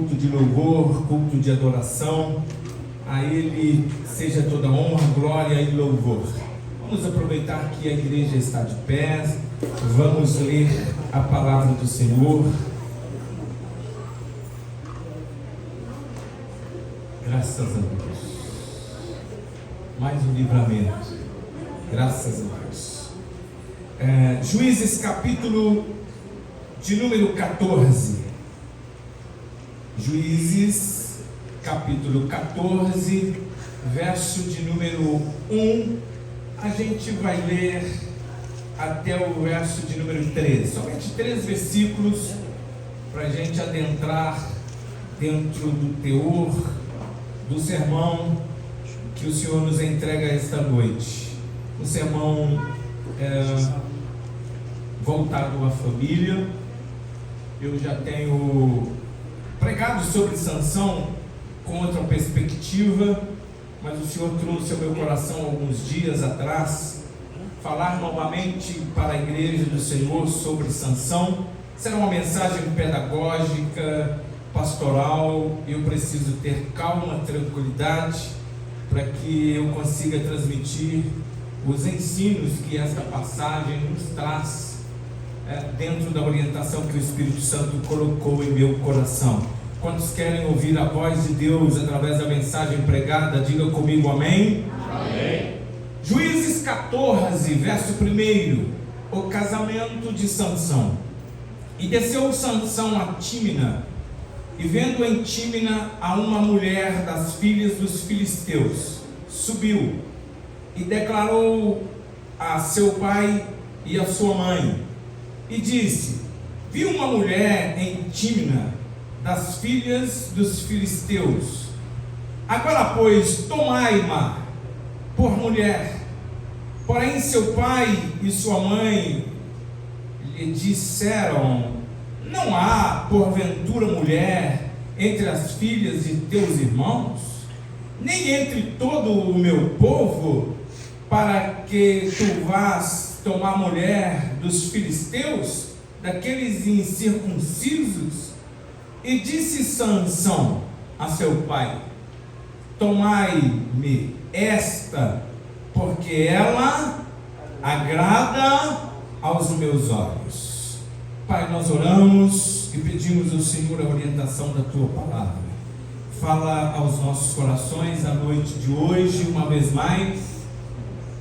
culto de louvor, culto de adoração. A Ele seja toda honra, glória e louvor. Vamos aproveitar que a igreja está de pé. Vamos ler a palavra do Senhor. Graças a Deus. Mais um livramento. Graças a Deus. Juízes capítulo de número 14. Juízes capítulo 14, verso de número 1. A gente vai ler até o verso de número 3. Somente 3 versículos para a gente adentrar dentro do teor do sermão que o Senhor nos entrega esta noite. Um sermão voltado à família. Eu já tenho pregado sobre Sansão com outra perspectiva, mas o Senhor trouxe ao meu coração alguns dias atrás falar novamente para a igreja do Senhor sobre Sansão. Será uma mensagem pedagógica, pastoral. Eu preciso ter calma, tranquilidade, para que eu consiga transmitir os ensinos que esta passagem nos traz dentro da orientação que o Espírito Santo colocou em meu coração. Quantos querem ouvir a voz de Deus através da mensagem pregada, diga comigo amém. Amém. Juízes 14, verso 1. O casamento de Sansão. E desceu Sansão a Tímina, e vendo em Tímina a uma mulher das filhas dos filisteus, subiu e declarou a seu pai e a sua mãe, e disse: vi uma mulher em Tímina das filhas dos filisteus. Agora, pois, tomai-ma por mulher. Porém seu pai e sua mãe lhe disseram: não há porventura mulher entre as filhas de teus irmãos, nem entre todo o meu povo, para que tu vás tomar mulher dos filisteus, daqueles incircuncisos? E disse Sansão a seu pai: tomai-me esta, porque ela agrada aos meus olhos. Pai, nós oramos e pedimos ao Senhor a orientação da Tua palavra. Fala aos nossos corações a noite de hoje, uma vez mais.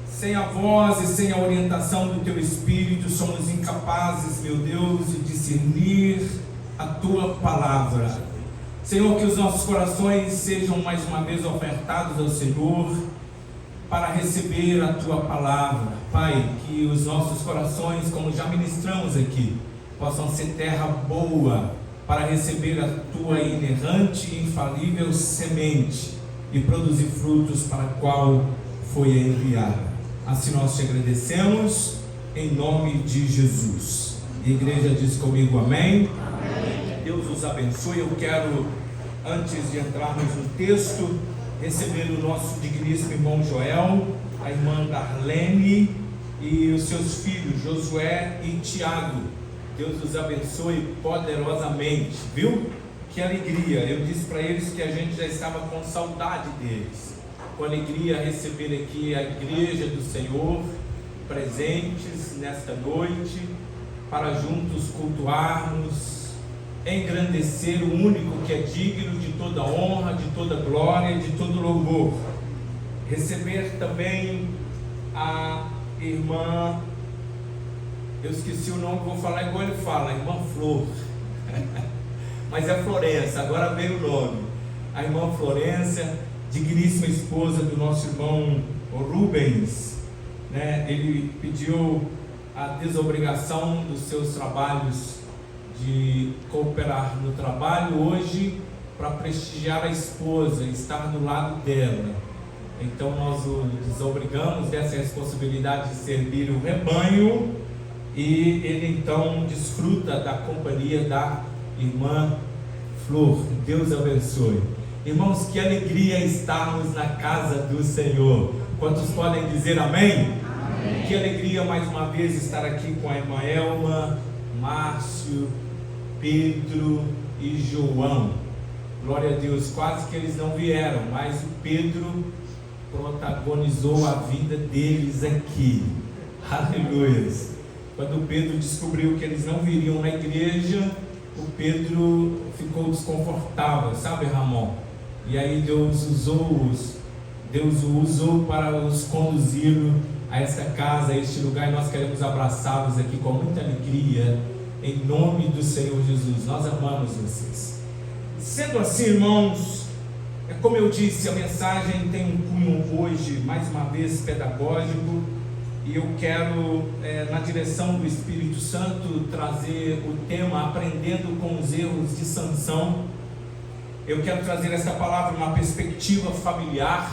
Sem a voz e sem a orientação do Teu Espírito, somos incapazes, meu Deus, de discernir a Tua palavra. Senhor, que os nossos corações sejam mais uma vez ofertados ao Senhor para receber a Tua palavra. Pai, que os nossos corações, como já ministramos aqui, possam ser terra boa para receber a Tua inerrante e infalível semente e produzir frutos para a qual foi enviada. Assim nós te agradecemos, em nome de Jesus. A igreja diz comigo amém. Amém. Deus os abençoe. Eu quero, antes de entrarmos no texto, receber o nosso digníssimo irmão Joel, a irmã Darlene e os seus filhos Josué e Tiago. Deus os abençoe poderosamente, viu? Que alegria. Eu disse para eles que a gente já estava com saudade deles. Com alegria receber aqui a igreja do Senhor, presentes nesta noite, para juntos cultuarmos, engrandecer o único que é digno de toda honra, de toda glória, de todo louvor. Receber também a irmã, eu esqueci o nome, vou falar igual ele fala, a irmã Flor, mas é Florença, agora veio o nome, a irmã Florença, digníssima esposa do nosso irmão Rubens, né? Ele pediu a desobrigação dos seus trabalhos de cooperar no trabalho hoje para prestigiar a esposa, estar do lado dela. Então nós o desobrigamos dessa responsabilidade de servir o rebanho e ele então desfruta da companhia da irmã Flor. Deus abençoe. Irmãos, que alegria estarmos na casa do Senhor. Quantos podem dizer amém? Amém. Que alegria mais uma vez estar aqui com a irmã Elma, Márcio, Pedro e João. Glória a Deus, quase que eles não vieram, mas o Pedro protagonizou a vida deles aqui. Aleluia! Quando o Pedro descobriu que eles não viriam na igreja, o Pedro ficou desconfortável, sabe, Ramon? E aí Deus o usou para os conduzir a esta casa, a este lugar, e nós queremos abraçá-los aqui com muita alegria, em nome do Senhor Jesus. Nós amamos vocês. Sendo assim, irmãos, como eu disse, a mensagem tem um cunho hoje, mais uma vez, pedagógico, e eu quero, na direção do Espírito Santo, trazer o tema Aprendendo com os Erros de Sansão. Eu quero trazer essa palavra uma perspectiva familiar.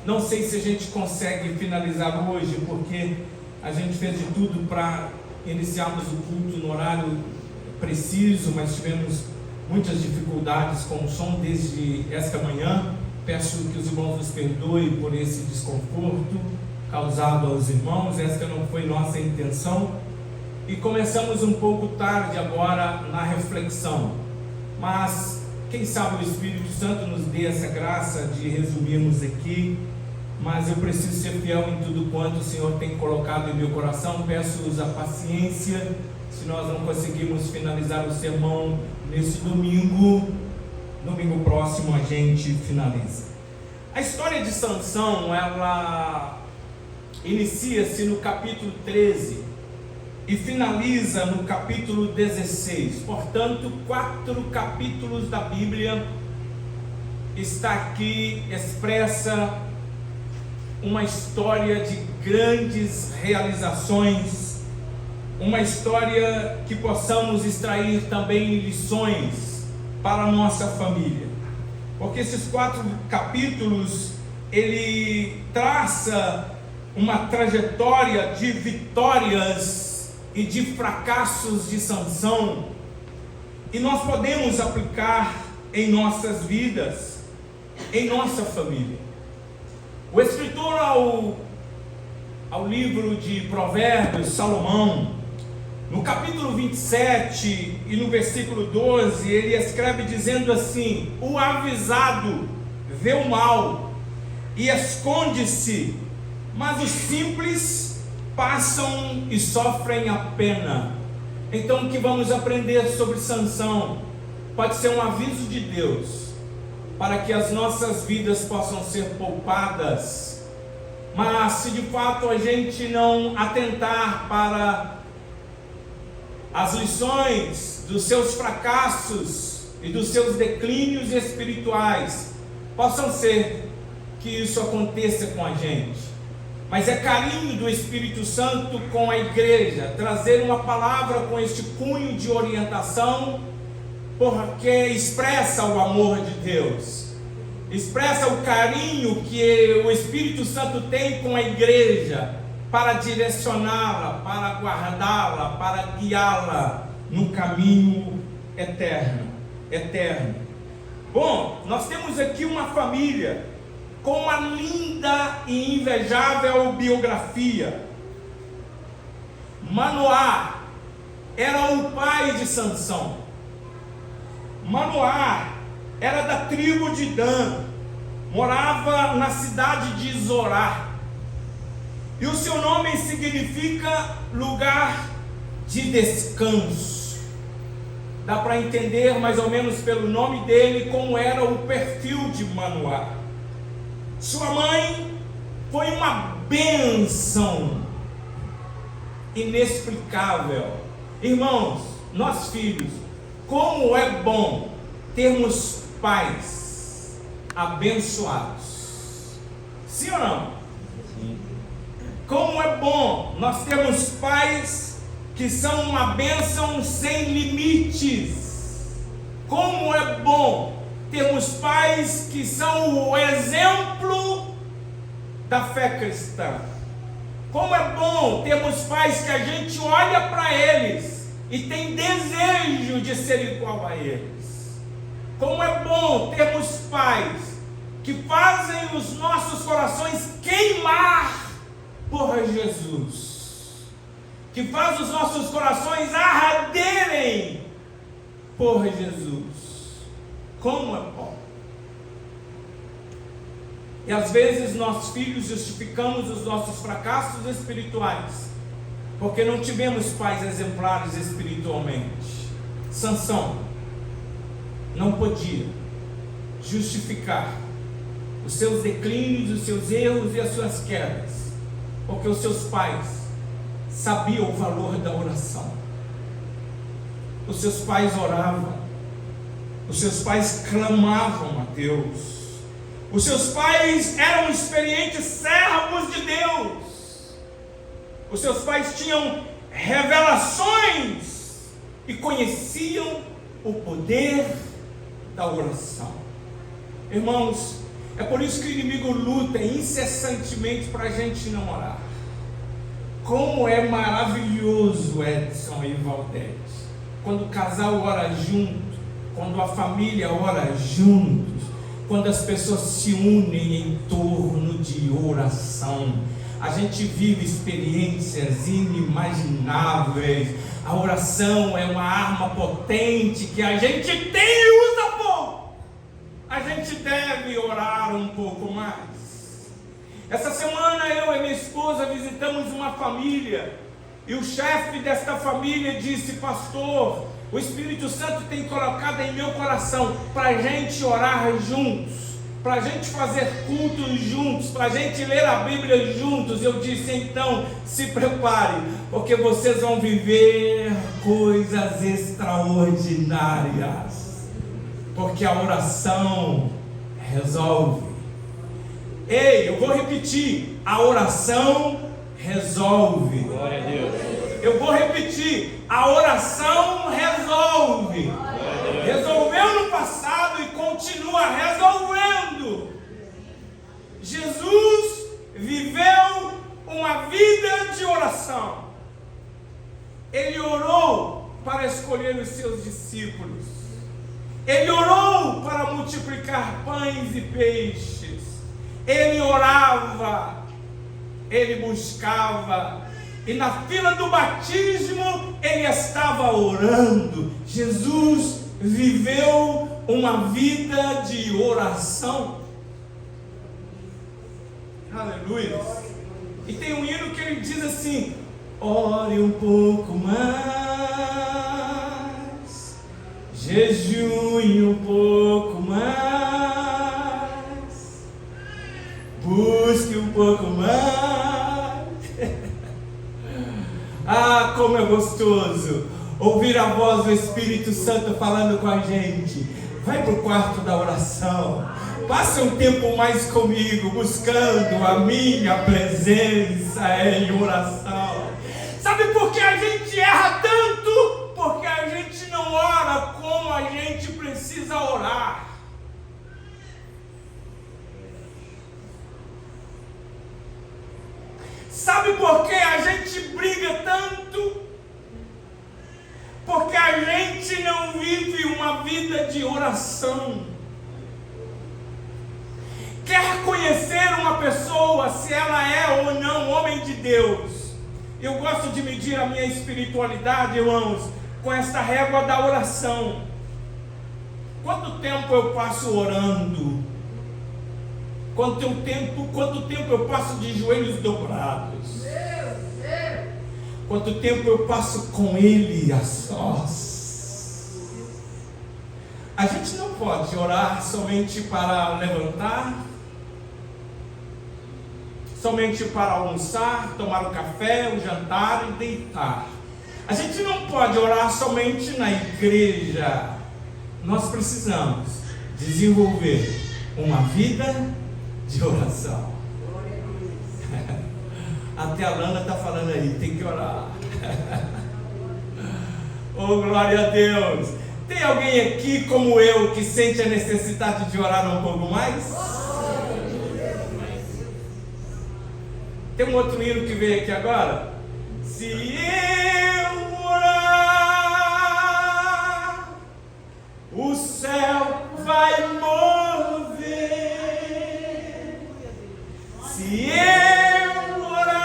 Não sei se a gente consegue finalizar hoje, porque a gente fez de tudo para iniciarmos o culto no horário preciso, mas tivemos muitas dificuldades com o som desde esta manhã. Peço que os irmãos nos perdoem por esse desconforto causado aos irmãos. Esta não foi nossa intenção, e começamos um pouco tarde agora na reflexão, mas quem sabe o Espírito Santo nos dê essa graça de resumirmos aqui. Mas eu preciso ser fiel em tudo quanto o Senhor tem colocado em meu coração. Peço-vos a paciência se nós não conseguimos finalizar o sermão nesse domingo. Domingo próximo a gente finaliza. A história de Sansão, ela inicia-se no capítulo 13 e finaliza no capítulo 16. Portanto, 4 capítulos da Bíblia está aqui expressa uma história de grandes realizações, uma história que possamos extrair também lições para a nossa família, porque esses 4 capítulos, ele traça uma trajetória de vitórias e de fracassos de Sansão, e nós podemos aplicar em nossas vidas, em nossa família. O escritor ao livro de Provérbios, Salomão, no capítulo 27 e no versículo 12, ele escreve dizendo assim: o avisado vê o mal e esconde-se, mas os simples passam e sofrem a pena. Então, o que vamos aprender sobre Sansão pode ser um aviso de Deus para que as nossas vidas possam ser poupadas. Mas se de fato a gente não atentar para as lições dos seus fracassos e dos seus declínios espirituais, possam ser que isso aconteça com a gente. Mas é carinho do Espírito Santo com a igreja trazer uma palavra com este cunho de orientação, porque expressa o amor de Deus, expressa o carinho que o Espírito Santo tem com a igreja, para direcioná-la, para guardá-la, para guiá-la no caminho eterno. Bom, nós temos aqui uma família com uma linda e invejável biografia. Manoá era o pai de Sansão. Manoá era da tribo de Dan, morava na cidade de Zorá, e o seu nome significa lugar de descanso. Dá para entender mais ou menos pelo nome dele como era o perfil de Manoá. Sua mãe foi uma bênção inexplicável. Irmãos, nós filhos, como é bom termos pais abençoados. Sim ou não? Sim. Como é bom nós termos pais que são uma bênção sem limites. Como é bom termos pais que são o exemplo da fé cristã. Como é bom termos pais que a gente olha para eles e tem desejo de ser igual a eles. Como é bom termos pais que fazem os nossos corações queimar por Jesus, que faz os nossos corações arderem por Jesus. Como é bom. E às vezes nós filhos justificamos os nossos fracassos espirituais porque não tivemos pais exemplares espiritualmente. Sansão não podia justificar os seus declínios, os seus erros e as suas quedas, porque os seus pais sabiam o valor da oração. Os seus pais oravam, os seus pais clamavam a Deus. Os seus pais eram experientes servos de Deus. Os seus pais tinham revelações e conheciam o poder da oração. Irmãos, é por isso que o inimigo luta incessantemente para a gente não orar. Como é maravilhoso, Edson e Valdete, quando o casal ora junto, quando a família ora juntos, quando as pessoas se unem em torno de oração. A gente vive experiências inimagináveis. A oração é uma arma potente que a gente tem e usa pouco. A gente deve orar um pouco mais. Essa semana eu e minha esposa visitamos uma família e o chefe desta família disse: pastor, o Espírito Santo tem colocado em meu coração para a gente orar juntos, para a gente fazer cultos juntos, para a gente ler a Bíblia juntos. Eu disse: então se prepare, porque vocês vão viver coisas extraordinárias, porque a oração resolve. Ei, eu vou repetir: a oração resolve. Glória a Deus. Eu vou repetir: a oração resolve. Resolveu no passado e continua resolvendo. Jesus viveu uma vida de oração. Ele orou para escolher os seus discípulos. Ele orou para multiplicar pães e peixes. Ele orava, ele buscava, e na fila do batismo ele estava orando. Jesus viveu uma vida de oração. Aleluia. E tem um hino que ele diz assim: ore um pouco mais, jejue um pouco mais, busque um pouco mais. Ah, como é gostoso ouvir a voz do Espírito Santo falando com a gente. Vai para o quarto da oração, passe um tempo mais comigo, buscando a minha presença em oração. Sabe por que a gente erra tanto? Porque a gente não ora como a gente precisa orar. Sabe por que a gente briga tanto? Porque a gente não vive uma vida de oração. Quer conhecer uma pessoa, se ela é ou não homem de Deus? Eu gosto de medir a minha espiritualidade, irmãos, com esta régua da oração. Quanto tempo eu passo orando? Quanto tempo eu passo de joelhos dobrados? Quanto tempo eu passo com Ele a sós? A gente não pode orar somente para levantar, somente para almoçar, tomar um café, o jantar e deitar. A gente não pode orar somente na igreja. Nós precisamos desenvolver uma vida de oração. Até a Lana está falando aí, tem que orar. Oh, glória a Deus. Tem alguém aqui como eu que sente a necessidade de orar um pouco mais? Tem um outro hino que veio aqui agora. Se eu orar, o céu vai mover. Se eu orar,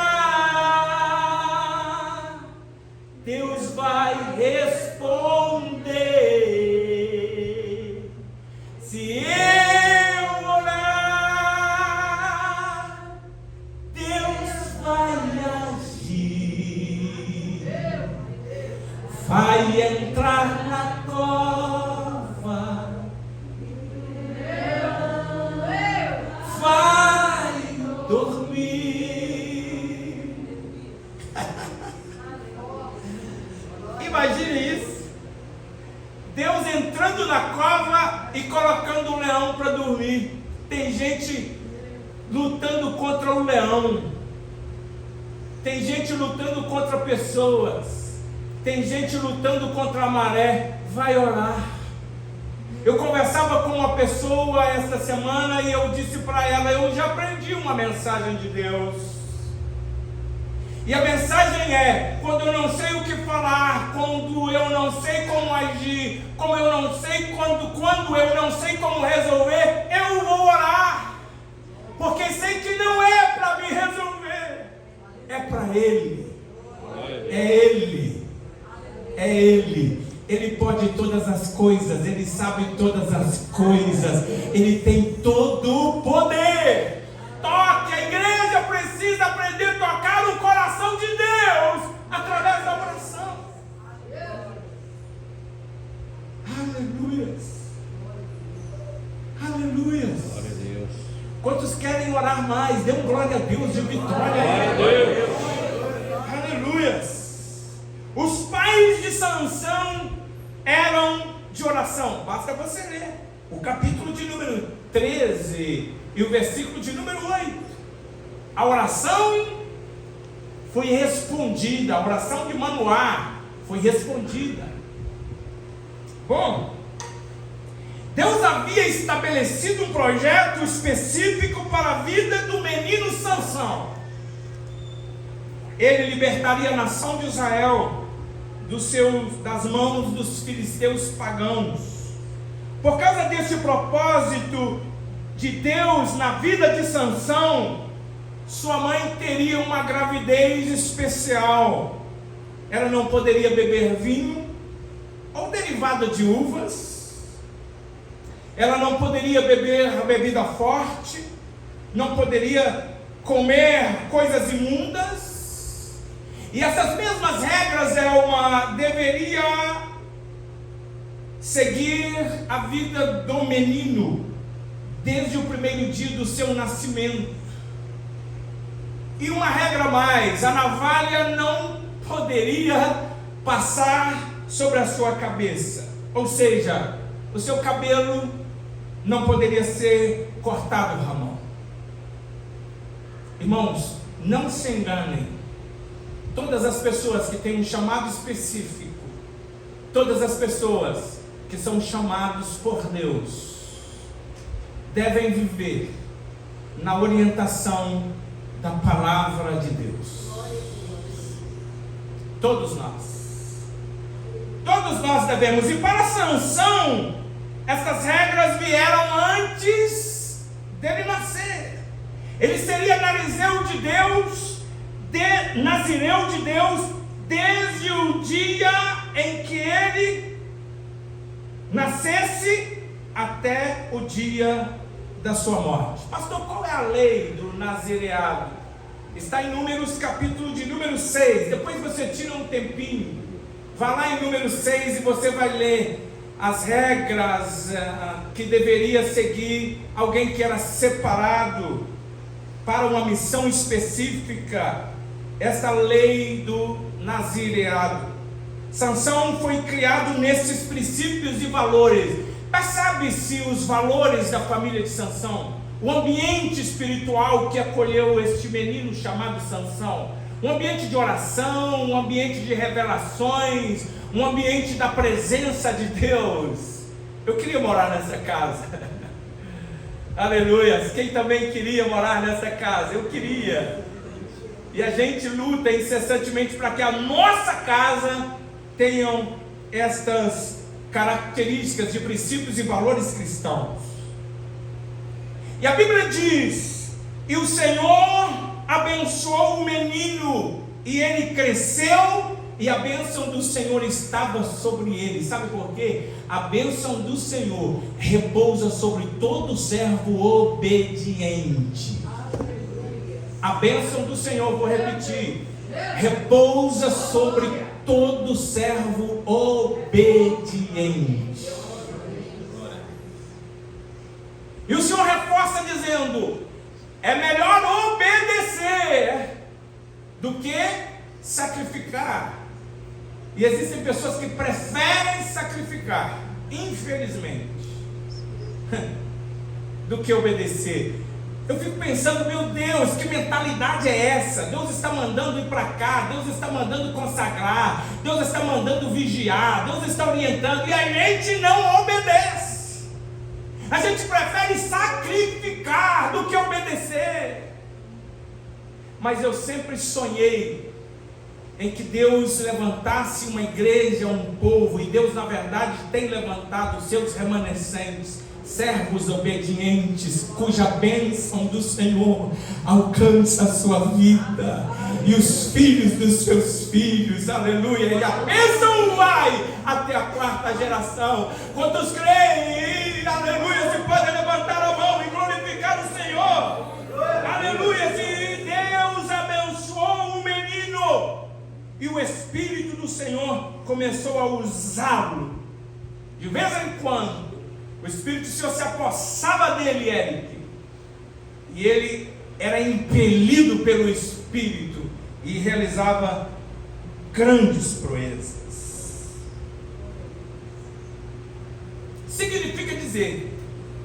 Deus vai responder. na cova e colocando o leão para dormir. Tem gente lutando contra o leão. Tem gente lutando contra pessoas. Tem gente lutando contra a maré. Vai orar. Eu conversava com uma pessoa esta semana e eu disse para ela: eu já aprendi uma mensagem de Deus. E a mensagem é: quando eu não sei o que falar, quando eu não sei como agir, como eu não sei quando eu não sei como resolver, eu vou orar. Porque sei que não é para me resolver, é para Ele. É Ele. É Ele. Ele pode todas as coisas, Ele sabe todas as coisas, Ele tem todo o poder. Toque, a igreja precisa aprender a tocar o coração de Deus através da oração. Aleluias. Aleluias. Glória a Deus. Quantos querem orar mais? Dê um glória a Deus de vitória. Aleluias. Os pais de Sansão eram de oração. Basta você ler o capítulo de número 13 e o versículo de número 8. A oração foi respondida. A oração de Manoá foi respondida. Bom, Deus havia estabelecido um projeto específico para a vida do menino Sansão. Ele libertaria a nação de Israel das mãos dos filisteus pagãos. Por causa desse propósito de Deus na vida de Sansão, sua mãe teria uma gravidez especial. Ela não poderia beber vinho ou derivado de uvas. Ela não poderia beber bebida forte, não poderia comer coisas imundas. E essas mesmas regras ela deveria seguir a vida do menino desde o primeiro dia do seu nascimento. E uma regra a mais: a navalha não poderia passar sobre a sua cabeça. Ou seja, o seu cabelo não poderia ser cortado, Ramon. Irmãos, não se enganem. Todas as pessoas que têm um chamado específico, todas as pessoas que são chamados por Deus, devem viver na orientação da palavra de Deus. Todos nós devemos. E para Sansão, essas regras vieram antes dele nascer. Ele seria nazireu de Deus desde o dia em que ele nascesse até o dia da sua morte. Pastor, qual é a lei do nazireado? Está em Números, capítulo de número 6. Depois você tira um tempinho, vá lá em número 6 e você vai ler as regras que deveria seguir alguém que era separado para uma missão específica. Essa lei do nazireado. Sansão foi criado nesses princípios e valores. Percebe-se os valores da família de Sansão, o ambiente espiritual que acolheu este menino chamado Sansão, um ambiente de oração, um ambiente de revelações, um ambiente da presença de Deus. Eu queria morar nessa casa. Aleluia. Quem também queria morar nessa casa? Eu queria. E a gente luta incessantemente para que a nossa casa tenham estas características de princípios e valores cristãos. E a Bíblia diz: e o Senhor abençoou o menino, e ele cresceu, e a bênção do Senhor estava sobre ele. Sabe por quê? A bênção do Senhor repousa sobre todo servo obediente. A bênção do Senhor, vou repetir, repousa sobre todo servo obediente. E o Senhor reforça dizendo: é melhor obedecer do que sacrificar. E existem pessoas que preferem sacrificar infelizmente, do que obedecer. Eu fico pensando, meu Deus, que mentalidade é essa? Deus está mandando ir para cá, Deus está mandando consagrar, Deus está mandando vigiar, Deus está orientando, e a gente não obedece. A gente prefere sacrificar do que obedecer. Mas eu sempre sonhei em que Deus levantasse uma igreja, um povo, e Deus na verdade tem levantado os seus remanescentes, servos obedientes, cuja bênção do Senhor alcança a sua vida, e os filhos dos seus filhos, aleluia, e a bênção vai até a 4ª geração. Quantos creem, aleluia, se podem levantar a mão e glorificar o Senhor, aleluia. Se Deus abençoou o menino, e o Espírito do Senhor começou a usá-lo, de vez em quando, o Espírito do Senhor se apossava dele, Eric, e ele era impelido pelo Espírito e realizava grandes proezas. Significa dizer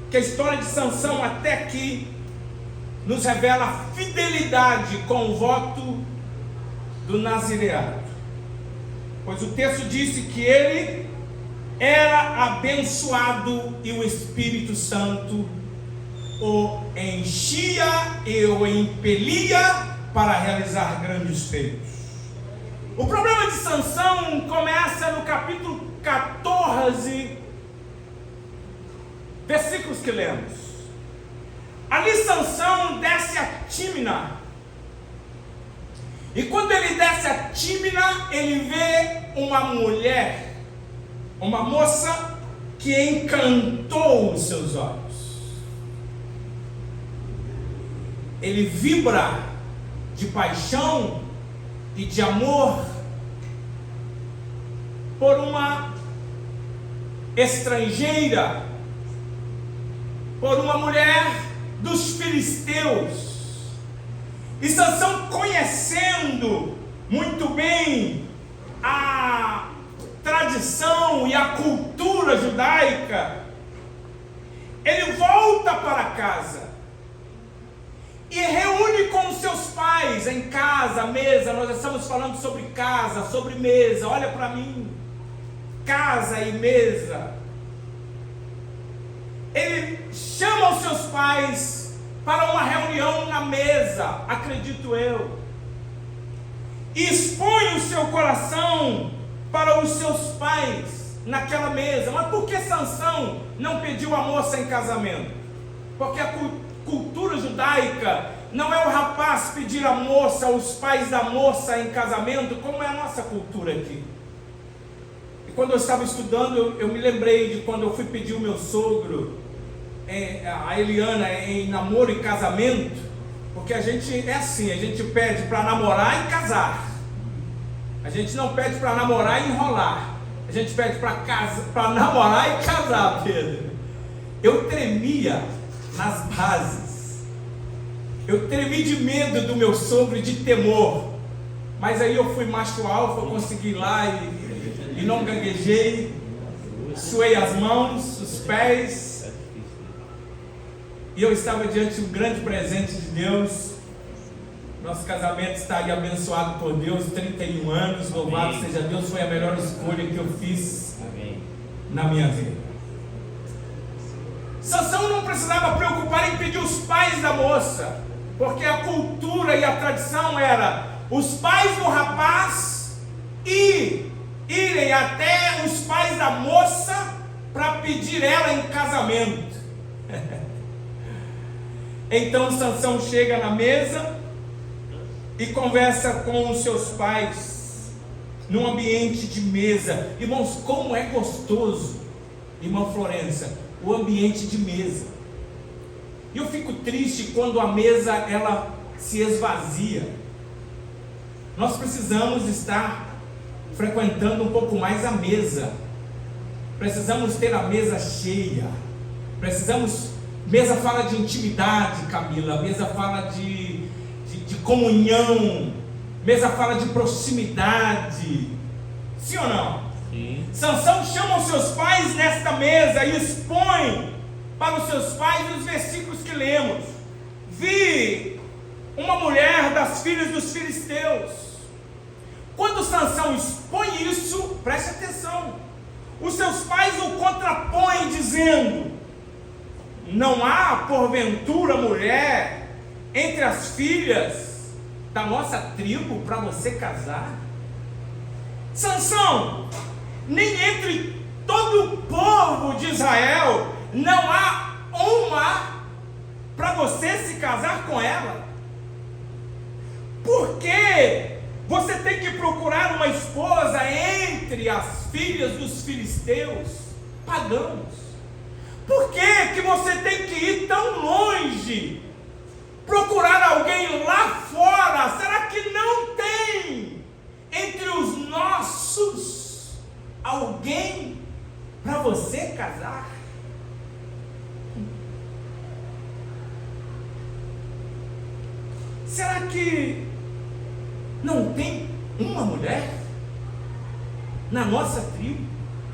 que a história de Sansão até aqui nos revela a fidelidade com o voto do nazireado, pois o texto disse que ele era abençoado e o Espírito Santo o enchia e o impelia para realizar grandes feitos. O problema de Sansão começa no capítulo 14, versículos que lemos. Ali Sansão desce a Tímina, e quando ele desce a Tímina, ele vê uma mulher, uma moça que encantou os seus olhos. Ele vibra de paixão e de amor por uma estrangeira, por uma mulher dos filisteus. E Sansão, conhecendo muito bem a tradição e a cultura judaica, ele volta para casa e reúne com os seus pais em casa, mesa. Nós estamos falando sobre casa, sobre mesa. Olha para mim, casa e mesa. Ele chama os seus pais para uma reunião na mesa, acredito eu, e expõe o seu coração para os seus pais naquela mesa. Mas por que Sansão não pediu a moça em casamento? Porque a cultura judaica não é o rapaz pedir a moça, os pais da moça em casamento, como é a nossa cultura aqui. E quando eu estava estudando, eu me lembrei de quando eu fui pedir o meu sogro, a Eliana, em namoro e casamento, porque a gente é assim, a gente pede para namorar e casar. A gente não pede para namorar e enrolar. A gente pede para namorar e casar, Pedro. Eu tremia nas bases. Eu tremi de medo do meu sogro e de temor. Mas aí eu fui macho alfa, eu consegui ir lá e não gaguejei. Suei as mãos, os pés. E eu estava diante de um grande presente de Deus. Nosso casamento está aí abençoado por Deus, 31 anos, louvado seja Deus, foi a melhor escolha que eu fiz na minha vida. Sansão não precisava preocupar em pedir os pais da moça, porque a cultura e a tradição era os pais do rapaz irem até os pais da moça para pedir ela em casamento. Então Sansão chega na mesa e conversa com os seus pais num ambiente de mesa. Irmãos, como é gostoso, irmã Florença, o ambiente de mesa. E eu fico triste quando a mesa ela se esvazia. Nós precisamos estar frequentando um pouco mais a mesa. Precisamos ter a mesa cheia. Mesa fala de intimidade, Camila. Mesa fala de comunhão. Mesa fala de proximidade. Sim ou não? Sim. Sansão chama os seus pais nesta mesa e expõe para os seus pais os versículos que lemos. Vi uma mulher das filhas dos filisteus. Quando Sansão expõe isso, preste atenção, os seus pais o contrapõem dizendo: não há porventura mulher entre as filhas da nossa tribo para você casar? Sansão, nem entre todo o povo de Israel não há uma para você se casar com ela? Por que você tem que procurar uma esposa entre as filhas dos filisteus pagãos? Por que você tem que ir tão longe? Procurar alguém lá fora? Será que não tem entre os nossos alguém para você casar? Será que não tem uma mulher na nossa tribo?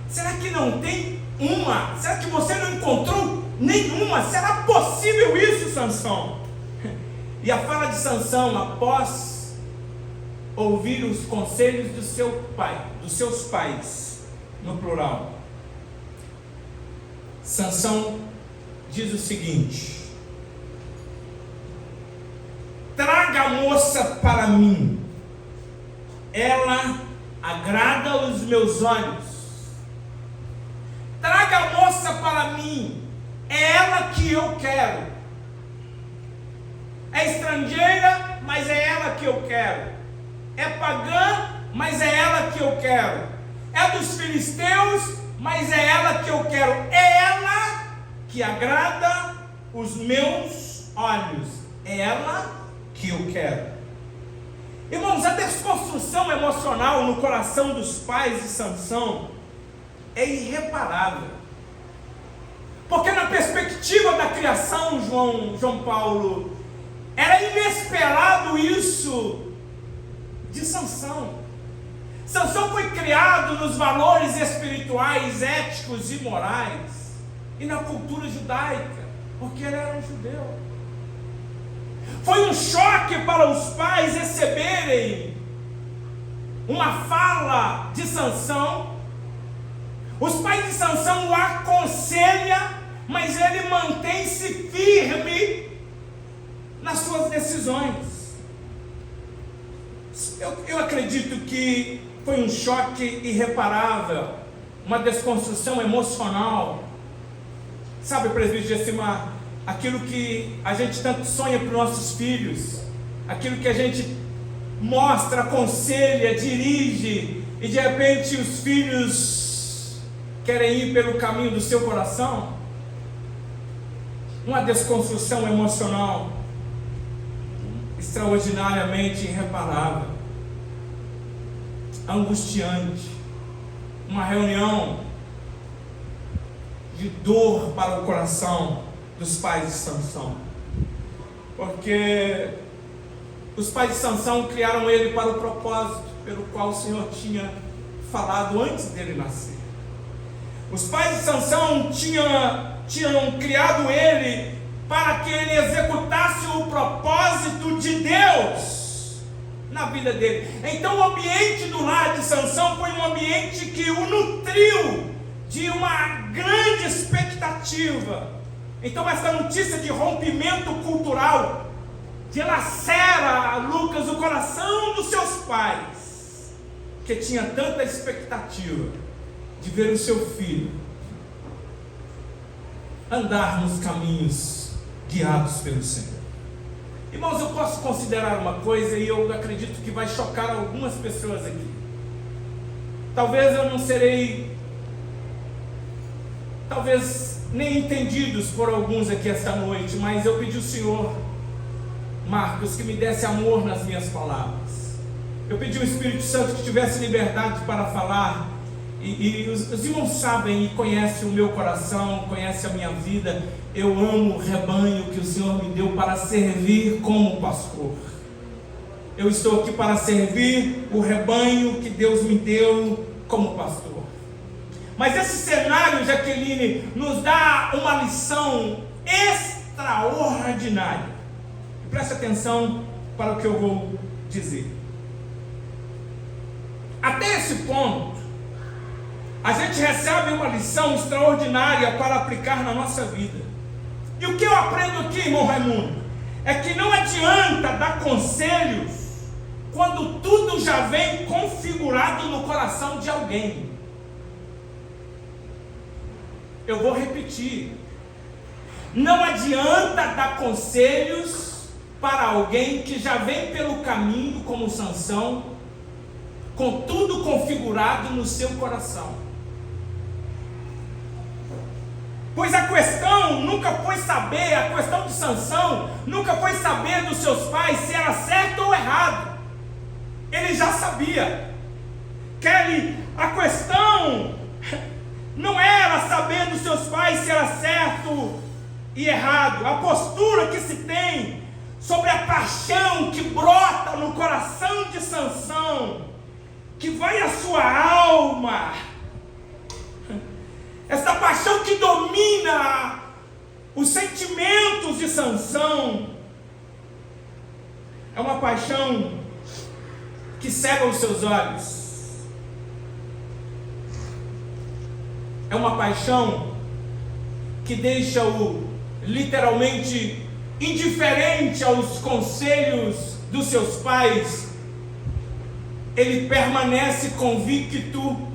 Será que não tem uma? Será que você não encontrou nenhuma? Será possível isso, Sansão? E a fala de Sansão, após ouvir os conselhos do seu pai, dos seus pais, no plural, Sansão diz o seguinte: traga a moça para mim, ela agrada os meus olhos. Traga a moça para mim, é ela que eu quero. É estrangeira, mas é ela que eu quero. É pagã, mas é ela que eu quero. É dos filisteus, mas é ela que eu quero. É ela que agrada os meus olhos. É ela que eu quero. Irmãos, a desconstrução emocional no coração dos pais de Sansão é irreparável. Porque na perspectiva da criação, João Paulo, era inesperado isso de Sansão. Sansão foi criado nos valores espirituais, éticos e morais, e na cultura judaica, porque ele era um judeu. Foi um choque para os pais receberem uma fala de Sansão. Os pais de Sansão o aconselham, mas ele mantém-se firme nas suas decisões. Eu acredito que foi um choque irreparável, uma desconstrução emocional. Sabe, presbítero Gessimar, aquilo que a gente tanto sonha para os nossos filhos, aquilo que a gente mostra, aconselha, dirige, e de repente os filhos querem ir pelo caminho do seu coração. Uma desconstrução emocional extraordinariamente irreparável, angustiante, uma reunião de dor para o coração dos pais de Sansão, porque os pais de Sansão criaram ele para o propósito pelo qual o Senhor tinha falado antes dele nascer. Os pais de Sansão tinham criado ele para que ele executasse o propósito de Deus na vida dele. Então o ambiente do lar de Sansão foi um ambiente que o nutriu de uma grande expectativa. Então essa notícia de rompimento cultural dilacera, Lucas, o coração dos seus pais, que tinha tanta expectativa de ver o seu filho andar nos caminhos guiados pelo Senhor. Irmãos, eu posso considerar uma coisa, e eu acredito que vai chocar algumas pessoas aqui. Talvez eu não serei, talvez nem entendidos por alguns aqui esta noite, mas eu pedi ao Senhor, Marcos, que me desse amor nas minhas palavras. Eu pedi ao Espírito Santo que tivesse liberdade para falar. E os irmãos sabem e conhecem o meu coração, conhecem a minha vida. Eu amo o rebanho que o Senhor me deu para servir como pastor. Eu estou aqui para servir o rebanho que Deus me deu como pastor. Mas esse cenário, Jaqueline, nos dá uma lição extraordinária. Preste atenção para o que eu vou dizer. Até esse ponto, a gente recebe uma lição extraordinária para aplicar na nossa vida. E o que eu aprendo aqui, irmão Raimundo, é que não adianta dar conselhos quando tudo já vem configurado no coração de alguém. Eu vou repetir. Não adianta dar conselhos para alguém que já vem pelo caminho como Sansão, com tudo configurado no seu coração. Pois a questão nunca foi saber, a questão de Sansão nunca foi saber dos seus pais se era certo ou errado. Ele já sabia. Kelly, a questão não era saber dos seus pais se era certo e errado. A postura que se tem sobre a paixão que brota no coração de Sansão, que vai à sua alma, essa paixão que domina os sentimentos de Sansão, é uma paixão que cega os seus olhos. É uma paixão que deixa-o literalmente indiferente aos conselhos dos seus pais. Ele permanece convicto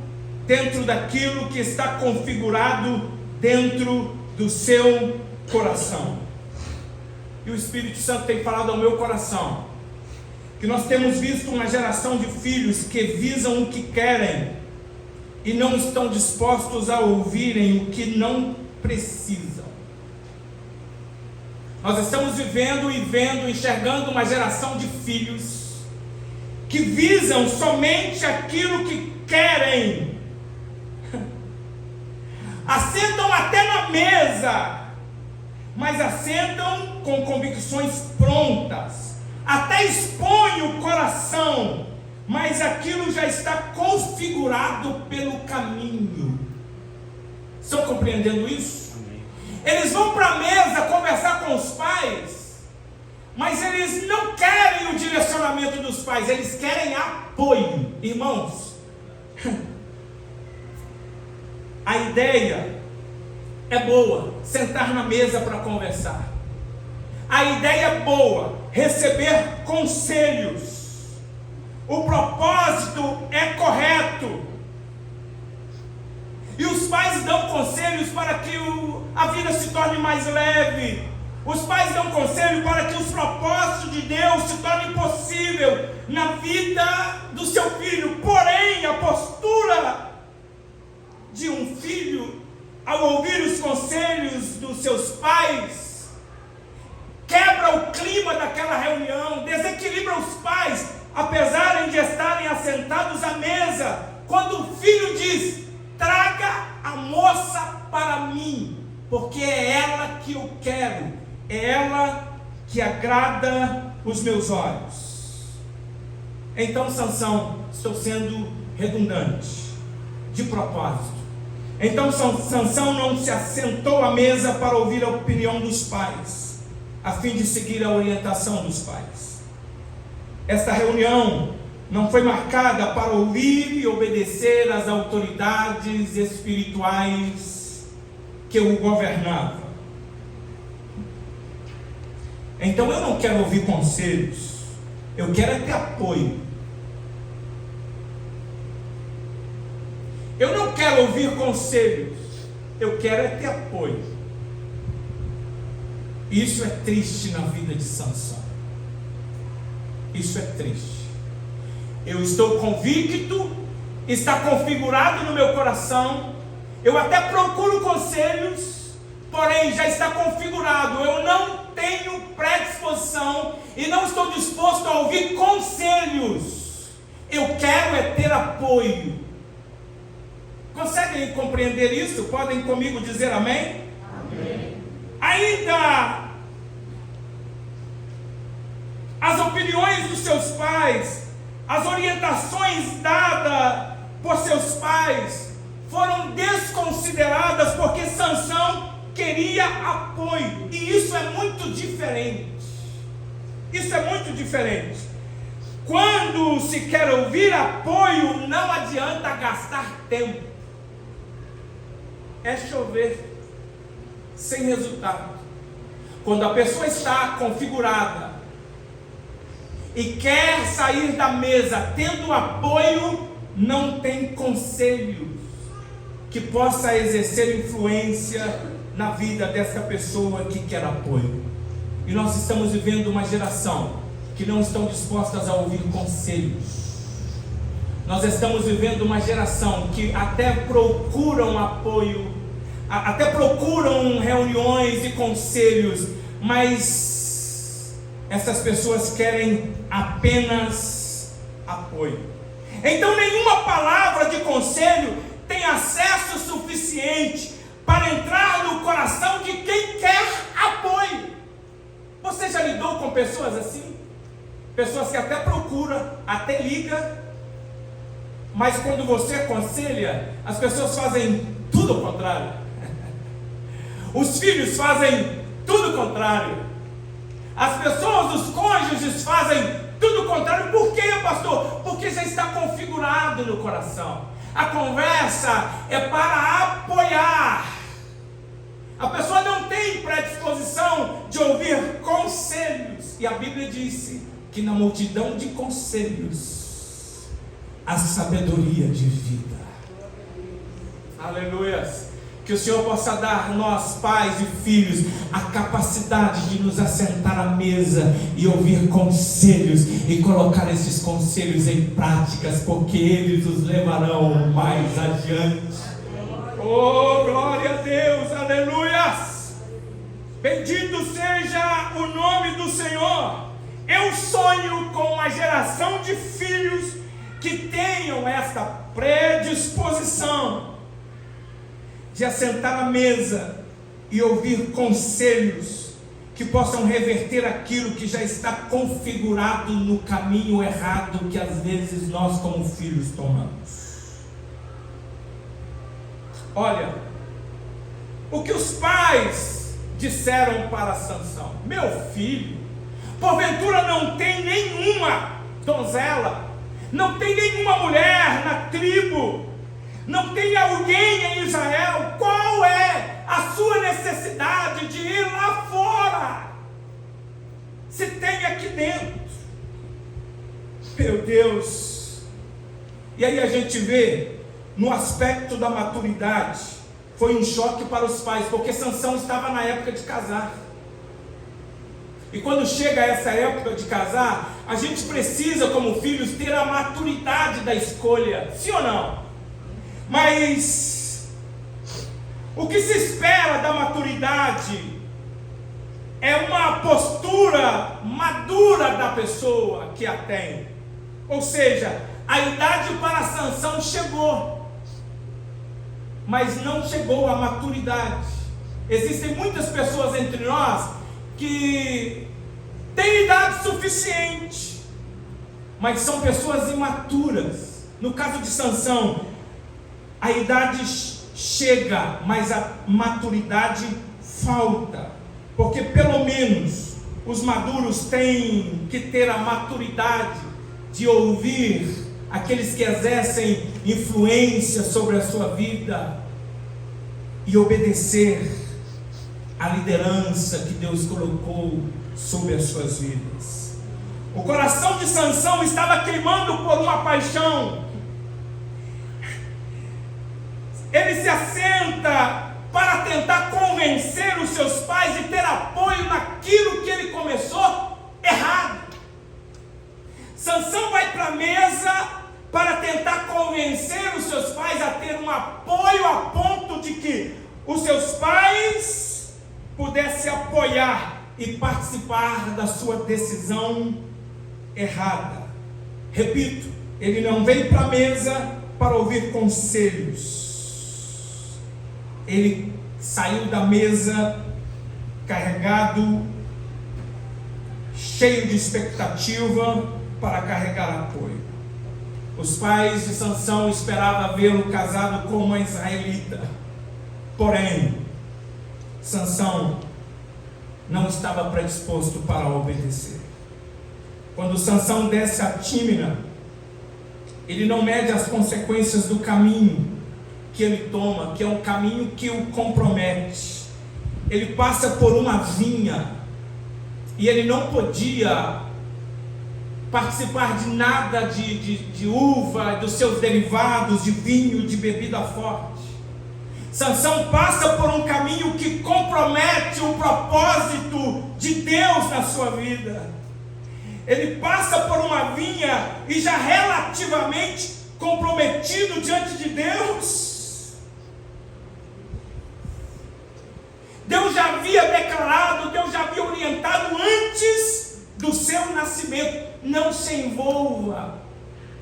dentro daquilo que está configurado dentro do seu coração. E o Espírito Santo tem falado ao meu coração que nós temos visto uma geração de filhos que visam o que querem e não estão dispostos a ouvirem o que não precisam. Nós estamos vivendo e vendo, enxergando uma geração de filhos que visam somente aquilo que querem. Assentam até na mesa, mas assentam com convicções prontas, até expõem o coração, mas aquilo já está configurado pelo caminho. Estão compreendendo isso? Amém. Eles vão para a mesa conversar com os pais, mas eles não querem o direcionamento dos pais, eles querem apoio. Irmãos, a ideia é boa, sentar na mesa para conversar. A ideia é boa, receber conselhos. O propósito é correto. E os pais dão conselhos para que a vida se torne mais leve. Os pais dão conselho para que os propósitos de Deus se tornem possível na vida do seu filho. Porém, a postura de um filho, ao ouvir os conselhos dos seus pais, quebra o clima daquela reunião, desequilibra os pais, apesar de estarem assentados à mesa. Quando o filho diz: traga a moça para mim, porque é ela que eu quero, é ela que agrada os meus olhos. Então Sansão, estou sendo redundante, de propósito. Então Sansão não se assentou à mesa para ouvir a opinião dos pais, a fim de seguir a orientação dos pais. Esta reunião não foi marcada para ouvir e obedecer às autoridades espirituais que o governavam. Então eu não quero ouvir conselhos, eu quero é ter apoio. Eu não quero ouvir conselhos, eu quero é ter apoio. Isso é triste na vida de Sansão. Isso é triste. Eu estou convicto, está configurado no meu coração, eu até procuro conselhos, porém já está configurado, eu não tenho predisposição e não estou disposto a ouvir conselhos. Eu quero é ter apoio. Conseguem compreender isso? Podem comigo dizer amém? Amém. Ainda as opiniões dos seus pais, as orientações dadas por seus pais foram desconsideradas porque Sansão queria apoio. E isso é muito diferente. Isso é muito diferente. Quando se quer ouvir apoio, não adianta gastar tempo. É chover sem resultado. Quando a pessoa está configurada e quer sair da mesa tendo apoio, não tem conselhos que possa exercer influência na vida dessa pessoa que quer apoio. E nós estamos vivendo uma geração que não estão dispostas a ouvir conselhos. Nós estamos vivendo uma geração que até procuram apoio, até procuram reuniões e conselhos, mas essas pessoas querem apenas apoio. Então nenhuma palavra de conselho tem acesso suficiente para entrar no coração de quem quer apoio. Você já lidou com pessoas assim? Pessoas que até procura, até liga, mas quando você aconselha, as pessoas fazem tudo o contrário. Os filhos fazem tudo o contrário. As pessoas, os cônjuges fazem tudo o contrário. Por quê, pastor? Porque já está configurado no coração. A conversa é para apoiar. A pessoa não tem predisposição de ouvir conselhos. E a Bíblia disse que na multidão de conselhos há sabedoria de vida. Aleluias. Que o Senhor possa dar nós, pais e filhos, a capacidade de nos assentar à mesa e ouvir conselhos e colocar esses conselhos em práticas, porque eles nos levarão mais adiante. Oh, glória a Deus, aleluias! Bendito seja o nome do Senhor. Eu sonho com uma geração de filhos que tenham esta predisposição de assentar à mesa e ouvir conselhos que possam reverter aquilo que já está configurado no caminho errado que às vezes nós como filhos tomamos. Olha, o que os pais disseram para Sansão: meu filho, porventura não tem nenhuma donzela, não tem nenhuma mulher na tribo, não tem alguém em Israel? Qual é a sua necessidade de ir lá fora, se tem aqui dentro? Meu Deus! E aí a gente vê no aspecto da maturidade, foi um choque para os pais, porque Sansão estava na época de casar. E quando chega essa época de casar, a gente precisa como filhos ter a maturidade da escolha, sim ou não? Mas o que se espera da maturidade é uma postura madura da pessoa que a tem. Ou seja, a idade para Sansão chegou, mas não chegou a maturidade. Existem muitas pessoas entre nós que têm idade suficiente, mas são pessoas imaturas. No caso de Sansão, a idade chega, mas a maturidade falta, porque pelo menos os maduros têm que ter a maturidade de ouvir aqueles que exercem influência sobre a sua vida e obedecer à liderança que Deus colocou sobre as suas vidas. O coração de Sansão estava queimando por uma paixão. Ele se assenta para tentar convencer os seus pais e ter apoio naquilo que ele começou errado. Sansão vai para a mesa para tentar convencer os seus pais a ter um apoio a ponto de que os seus pais pudessem apoiar e participar da sua decisão errada. Repito, ele não veio para a mesa para ouvir conselhos. Ele saiu da mesa carregado, cheio de expectativa para carregar apoio. Os pais de Sansão esperavam vê-lo casado com uma israelita. Porém, Sansão não estava predisposto para obedecer. Quando Sansão desce a Tímina, ele não mede as consequências do caminho que ele toma, que é um caminho que o compromete. Ele passa por uma vinha e ele não podia participar de nada de uva, dos seus derivados, de vinho, de bebida forte. Sansão passa por um caminho que compromete o propósito de Deus na sua vida. Ele passa por uma vinha e já relativamente comprometido diante de Deus. Deus já havia declarado, Deus já havia orientado antes do seu nascimento: não se envolva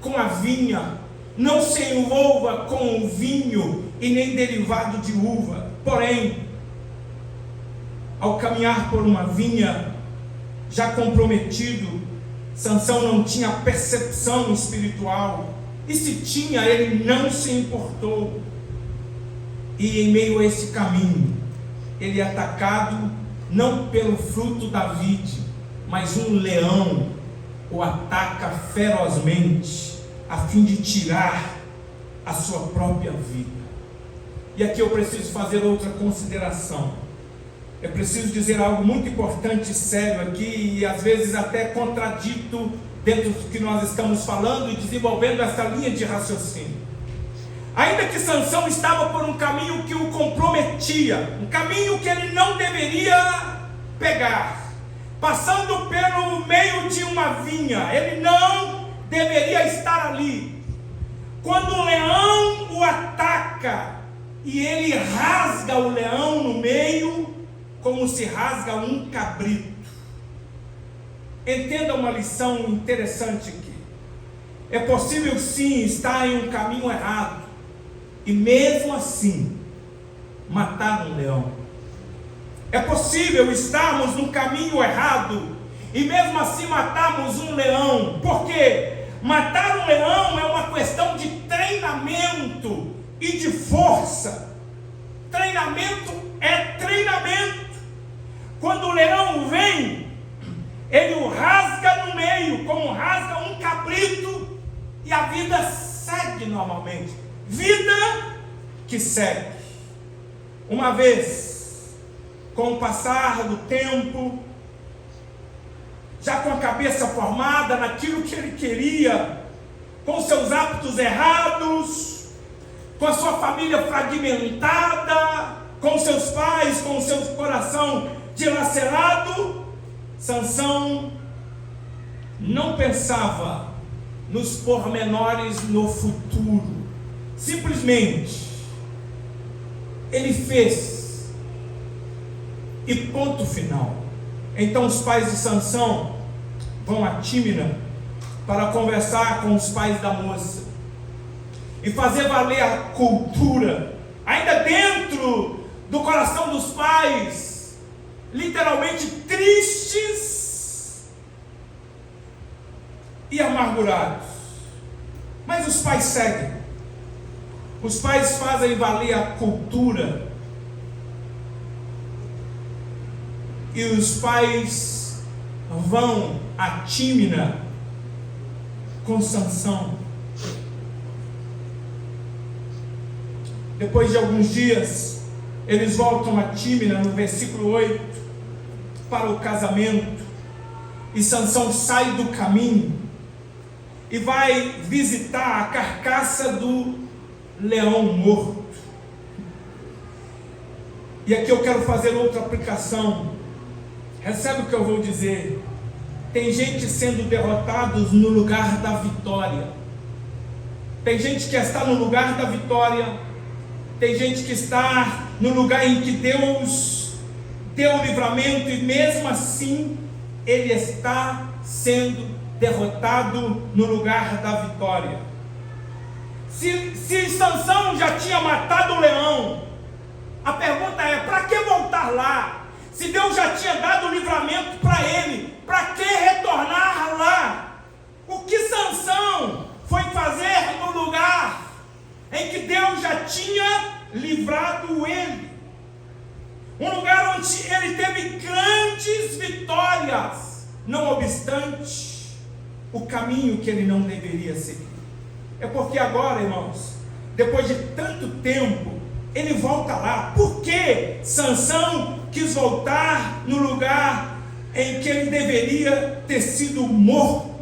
com a vinha, não se envolva com o vinho e nem derivado de uva. Porém, ao caminhar por uma vinha, já comprometido, Sansão não tinha percepção espiritual, e se tinha, ele não se importou. E em meio a esse caminho, ele é atacado não pelo fruto da vide, mas um leão o ataca ferozmente, a fim de tirar a sua própria vida. E aqui eu preciso fazer outra consideração. É preciso dizer algo muito importante e sério aqui, e às vezes até contradito dentro do que nós estamos falando e desenvolvendo essa linha de raciocínio. Ainda que Sansão estava por um caminho que o comprometia, um caminho que ele não deveria pegar, passando pelo meio de uma vinha, ele não deveria estar ali. Quando o leão o ataca e ele rasga o leão no meio, como se rasga um cabrito. Entenda uma lição interessante aqui. É possível sim estar em um caminho errado e mesmo assim matar um leão. É possível estarmos no caminho errado e mesmo assim matarmos um leão. Por quê? Matar um leão é uma questão de treinamento e de força. Treinamento é treinamento. Quando o leão vem, ele o rasga no meio, como rasga um cabrito, e a vida segue normalmente. Vida que segue. Uma vez, com o passar do tempo, já com a cabeça formada naquilo que ele queria, com seus hábitos errados, com a sua família fragmentada, com seus pais, com o seu coração dilacerado, Sansão não pensava nos pormenores no futuro. Simplesmente ele fez e ponto final. Então os pais de Sansão vão a Tímina para conversar com os pais da moça e fazer valer a cultura, ainda dentro do coração dos pais, literalmente tristes e amargurados. Mas os pais seguem. Os pais fazem valer a cultura. E os pais vão a Tímina com Sansão. Depois de alguns dias, eles voltam a Tímina, no versículo 8, para o casamento. E Sansão sai do caminho e vai visitar a carcaça do leão morto. E aqui eu quero fazer outra aplicação. Recebe o que eu vou dizer. Tem gente sendo derrotados no lugar da vitória. Tem gente que está no lugar da vitória. Tem gente que está no lugar em que Deus deu o livramento e mesmo assim ele está sendo derrotado no lugar da vitória. Se Sansão já tinha matado o leão, a pergunta é: para que voltar lá? Se Deus já tinha dado o livramento para ele, para que retornar lá? O que Sansão foi fazer no lugar em que Deus já tinha livrado ele. Um lugar onde ele teve grandes vitórias, não obstante o caminho que ele não deveria seguir. É porque agora, irmãos, depois de tanto tempo, ele volta lá. Por que Sansão quis voltar no lugar em que ele deveria ter sido morto?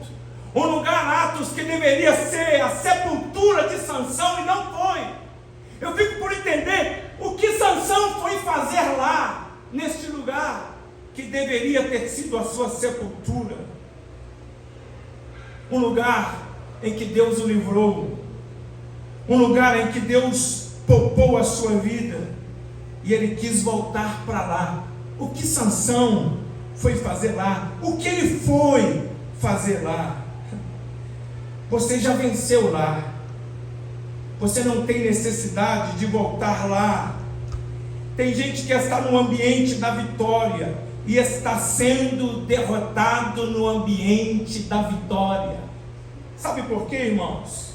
Um lugar, Atos, que deveria ser a sepultura de Sansão, e não foi. Eu fico por entender o que Sansão foi fazer lá, neste lugar que deveria ter sido a sua sepultura. Um lugar em que Deus o livrou, um lugar em que Deus poupou a sua vida, e ele quis voltar para lá. O que Sansão foi fazer lá? O que ele foi fazer lá? Você já venceu lá, você não tem necessidade de voltar lá. Tem gente que está no ambiente da vitória e está sendo derrotado no ambiente da vitória. Sabe por quê, irmãos?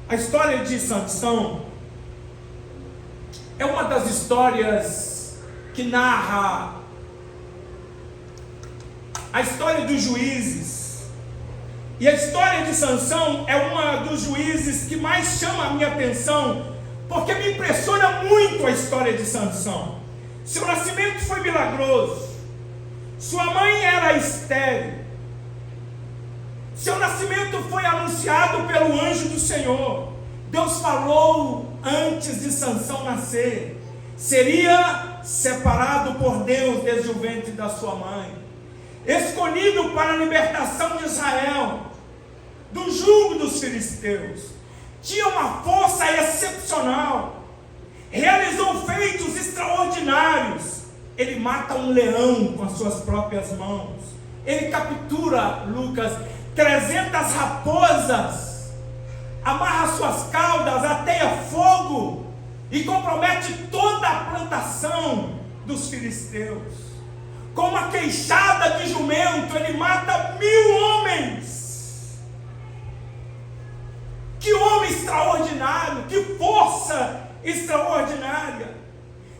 A história de Sansão é uma das histórias que narra a história dos juízes. E a história de Sansão é uma dos juízes que mais chama a minha atenção, porque me impressiona muito a história de Sansão. Seu nascimento foi milagroso, sua mãe era estéril, seu nascimento foi anunciado pelo anjo do Senhor. Deus falou antes de Sansão nascer, seria separado por Deus desde o ventre da sua mãe, escolhido para a libertação de Israel do jugo dos filisteus. Tinha uma força excepcional, realizou feitos extraordinários. Ele mata um leão com as suas próprias mãos, ele captura, Lucas, 300 raposas, amarra suas caudas, ateia fogo e compromete toda a plantação dos filisteus. Com uma queixada de jumento, ele mata 1000 homens. Que homem extraordinário, que força extraordinária.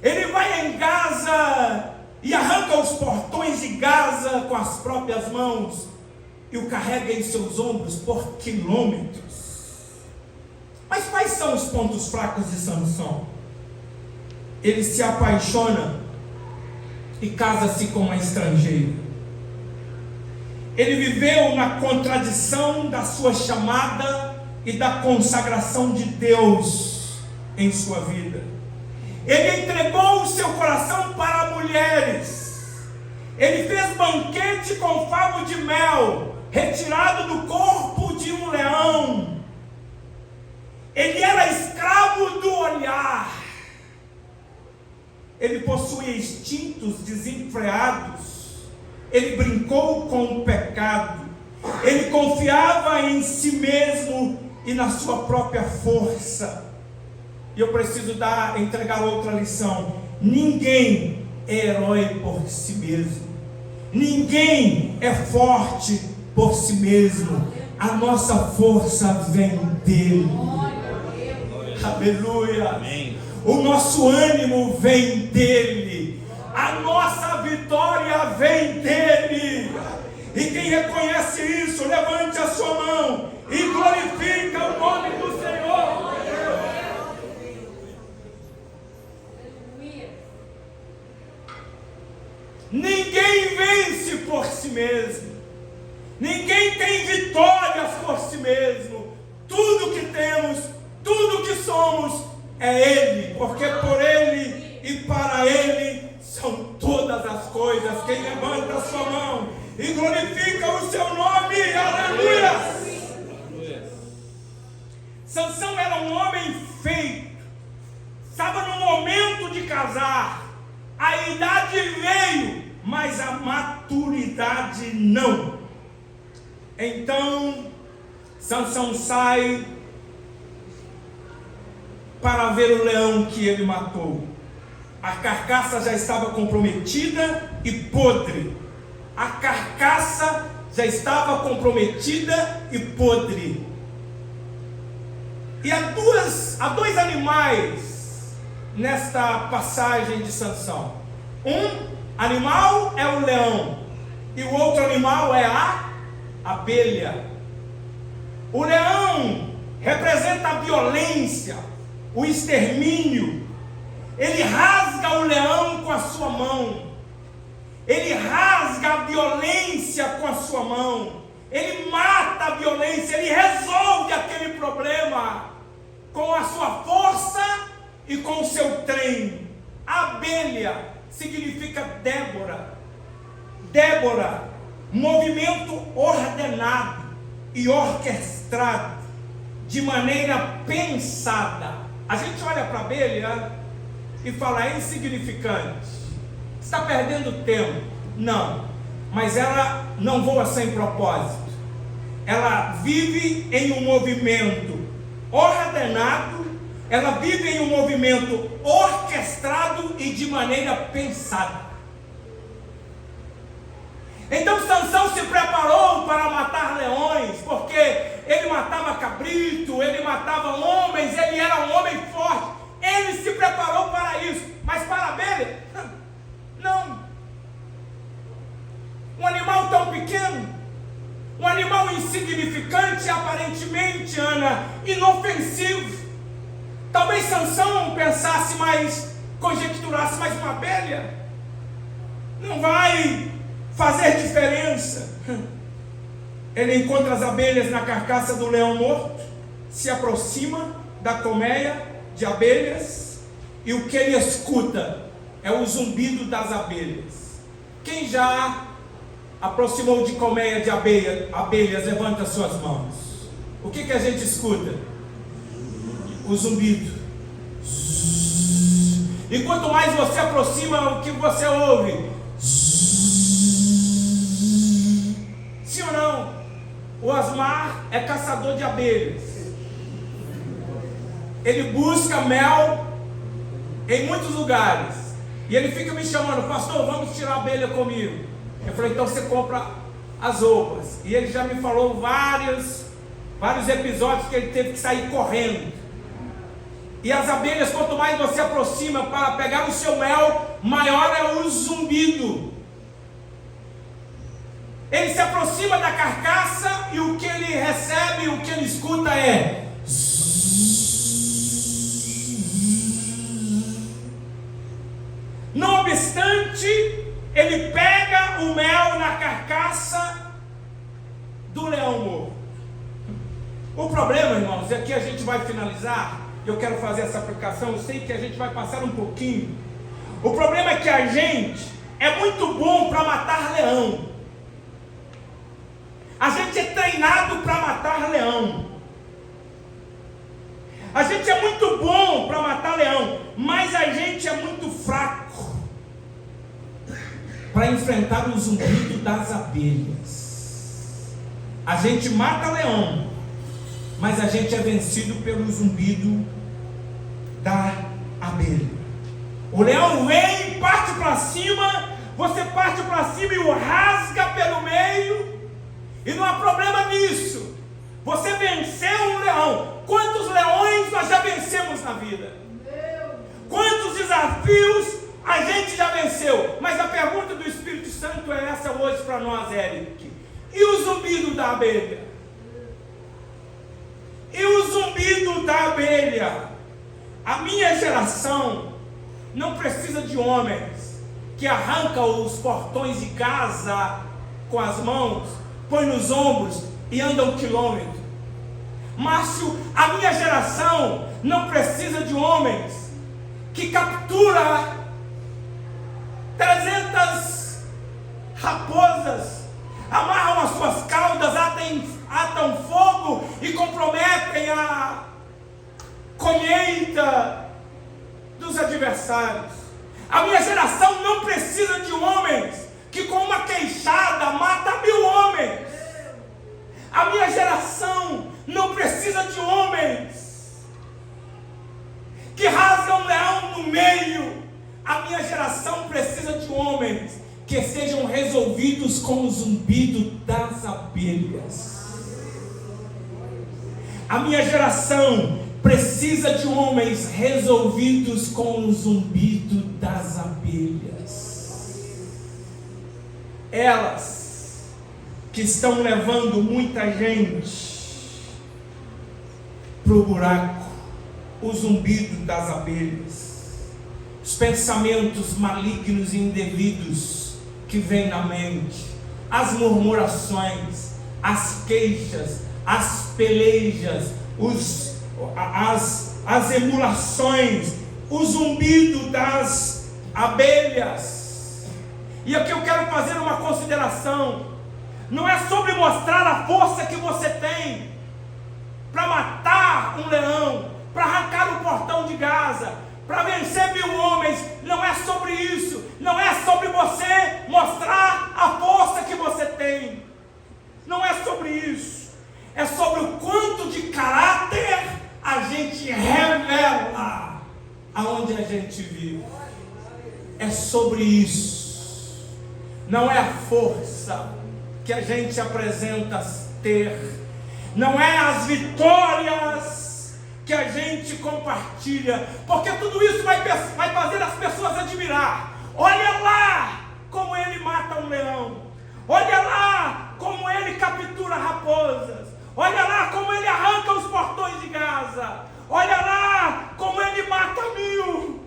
Ele vai em Gaza e arranca os portões de Gaza com as próprias mãos e o carrega em seus ombros por quilômetros. Mas quais são os pontos fracos de Sansão? Ele se apaixona e casa-se com uma estrangeira. Ele viveu na contradição da sua chamada e da consagração de Deus em sua vida. Ele entregou o seu coração para mulheres. Ele fez banquete com favo de mel, retirado do corpo de um leão. Ele era escravo do olhar. Ele possuía instintos desenfreados. Ele brincou com o pecado. Ele confiava em si mesmo e na sua própria força. E eu preciso entregar outra lição. Ninguém é herói por si mesmo. Ninguém é forte por si mesmo. A nossa força vem dele. Aleluia. Amém. O nosso ânimo vem dele. A nossa vitória vem dele. E quem reconhece isso, levante a sua mão e glorifica o nome do Senhor. Ninguém vence por si mesmo. Ninguém tem vitórias por si mesmo. Tudo que temos, tudo que somos é Ele, porque por Ele e para Ele são todas as coisas. Quem levanta a sua mão e glorifica o seu nome, aleluia. Sansão era um homem feito, estava no momento de casar, a idade veio, mas a maturidade não. Então Sansão sai para ver o leão que ele matou. A carcaça já estava comprometida e podre. A carcaça já estava comprometida e podre. E há dois animais nesta passagem de Sansão. Um animal é o leão e o outro animal é a abelha. O leão representa a violência, o extermínio. Ele rasga o leão com a sua mão. Ele rasga a violência com a sua mão. Ele mata a violência, ele resolve aquele problema com a sua força e com o seu treino. A abelha significa Débora. Débora, movimento ordenado e orquestrado, de maneira pensada. A gente olha para a abelha e fala, é insignificante, está perdendo tempo. Não, mas ela não voa sem propósito. Ela vive em um movimento ordenado, ela vive em um movimento orquestrado e de maneira pensada. Então Sansão se preparou para matar leões, porque ele matava cabrito, ele matava homens, ele era um homem forte. Ele se preparou para isso, mas para a abelha, não. Um animal tão pequeno, um animal insignificante, aparentemente, Ana, inofensivo. Talvez Sansão pensasse mais, conjecturasse, mas uma abelha não vai fazer diferença. Ele encontra as abelhas na carcaça do leão morto, se aproxima da colmeia de abelhas, e o que ele escuta é o zumbido das abelhas. Quem já aproximou de colmeia de abelhas, levanta suas mãos. O que a gente escuta? O zumbido. E quanto mais você aproxima, o que você ouve? Sim ou não? O Osmar é caçador de abelhas. Ele busca mel em muitos lugares. E ele fica me chamando, pastor, vamos tirar a abelha comigo. Eu falei, então você compra as roupas. E ele já me falou vários episódios que ele teve que sair correndo. E as abelhas, quanto mais você aproxima para pegar o seu mel, maior é o zumbido. Ele se aproxima da carcaça e o que ele recebe, o que ele escuta é... Não obstante, ele pega o mel na carcaça do leão morto. O problema, irmãos, e aqui a gente vai finalizar. Eu quero fazer essa aplicação, eu sei que a gente vai passar um pouquinho. O problema é que a gente é muito bom para matar leão. A gente é treinado para matar leão. A gente é muito bom para matar leão, mas a gente é muito fraco para enfrentar o zumbido das abelhas. A gente mata leão, mas a gente é vencido pelo zumbido da abelha. O leão vem, parte para cima, você parte para cima e o rasga pelo meio, e não há problema nisso. Você venceu um leão. Quantos leões nós já vencemos na vida? Quantos desafios a gente já venceu? Mas a pergunta do Espírito Santo é essa hoje para nós, Eric. E o zumbido da abelha? E o zumbido da abelha? A minha geração não precisa de homens que arrancam os portões de casa com as mãos, põe nos ombros e anda 1 quilômetro. Márcio, a minha geração não precisa de homens que captura 300 raposas, amarram as suas caudas, atam fogo e comprometem a colheita dos adversários. A minha geração não precisa de homens que com uma queixada mata 1000 homens. A minha geração não precisa de homens que rasgam um leão no meio. A minha geração precisa de homens que sejam resolvidos com o zumbido das abelhas. A minha geração precisa de homens resolvidos com o zumbido das abelhas. Elas que estão levando muita gente para o buraco, o zumbido das abelhas, os pensamentos malignos e indevidos que vêm na mente, as murmurações, as queixas, as pelejas, as emulações, o zumbido das abelhas. E aqui eu quero fazer uma consideração. Não é sobre mostrar a força que você tem para matar um leão, para arrancar o portão de Gaza, para vencer 1000 homens. Não é sobre isso. Não é sobre você mostrar a força que você tem. Não é sobre isso. É sobre o quanto de caráter a gente revela aonde a gente vive. É sobre isso. Não é a força que a gente apresenta ter. Não é as vitórias que a gente compartilha. Porque tudo isso vai fazer as pessoas admirar. Olha lá como ele mata um leão. Olha lá como ele captura raposas. Olha lá como ele arranca os portões de Gaza. Olha lá como ele mata 1000.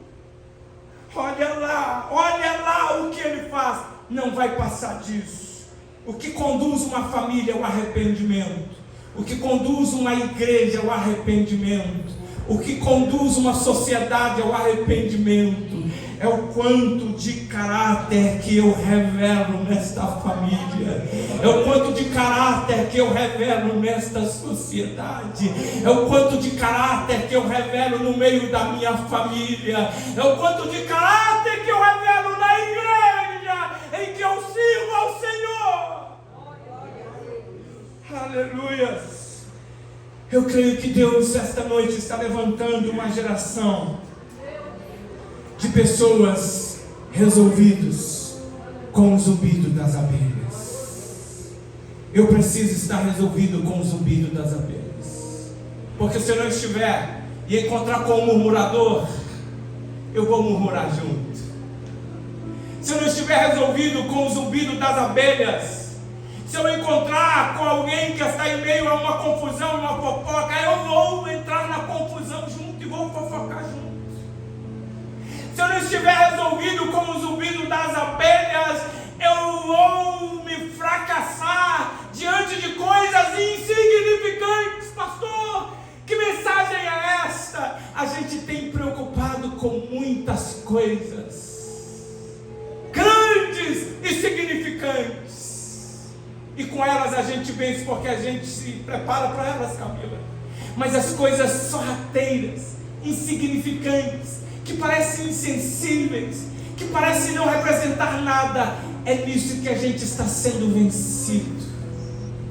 Olha lá o que ele faz. Não vai passar disso. O que conduz uma família é o arrependimento. O que conduz uma igreja é o arrependimento. O que conduz uma sociedade é o arrependimento. É o quanto de caráter que eu revelo nesta família. É o quanto de caráter que eu revelo nesta sociedade. É o quanto de caráter que eu revelo no meio da minha família. É o quanto de caráter que eu revelo na igreja em que eu sirvo ao Senhor. Aleluia. Eu creio que Deus esta noite está levantando uma geração de pessoas resolvidas com o zumbido das abelhas. Eu preciso estar resolvido com o zumbido das abelhas. Porque se eu não estiver e encontrar com um murmurador, eu vou murmurar junto. Se eu não estiver resolvido com o zumbido das abelhas, se eu encontrar com alguém que está em meio a uma confusão, uma fofoca, eu vou entrar na confusão junto e vou fofocar junto. Se eu não estiver resolvido com o zumbido das abelhas, eu vou me fracassar diante de coisas insignificantes. Pastor, que mensagem é esta? A gente tem preocupado com muitas coisas grandes e significantes. E com elas a gente vence porque a gente se prepara para elas, Camila. Mas as coisas sorrateiras, insignificantes, que parecem insensíveis, que parecem não representar nada, é nisso que a gente está sendo vencido.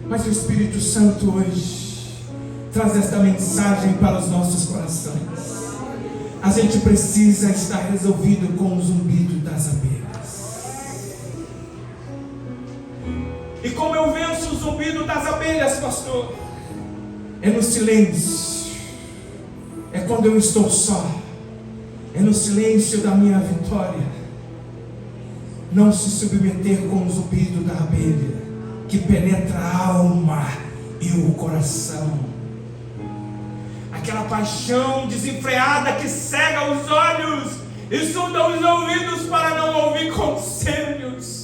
Mas o Espírito Santo hoje traz esta mensagem para os nossos corações. A gente precisa estar resolvido com o zumbido das abelhas. E como eu venço o zumbido das abelhas, pastor? É no silêncio. É quando eu estou só. É no silêncio da minha vitória. Não se submeter com o zumbido da abelha, que penetra a alma e o coração. Aquela paixão desenfreada que cega os olhos e surda os ouvidos para não ouvir conselhos.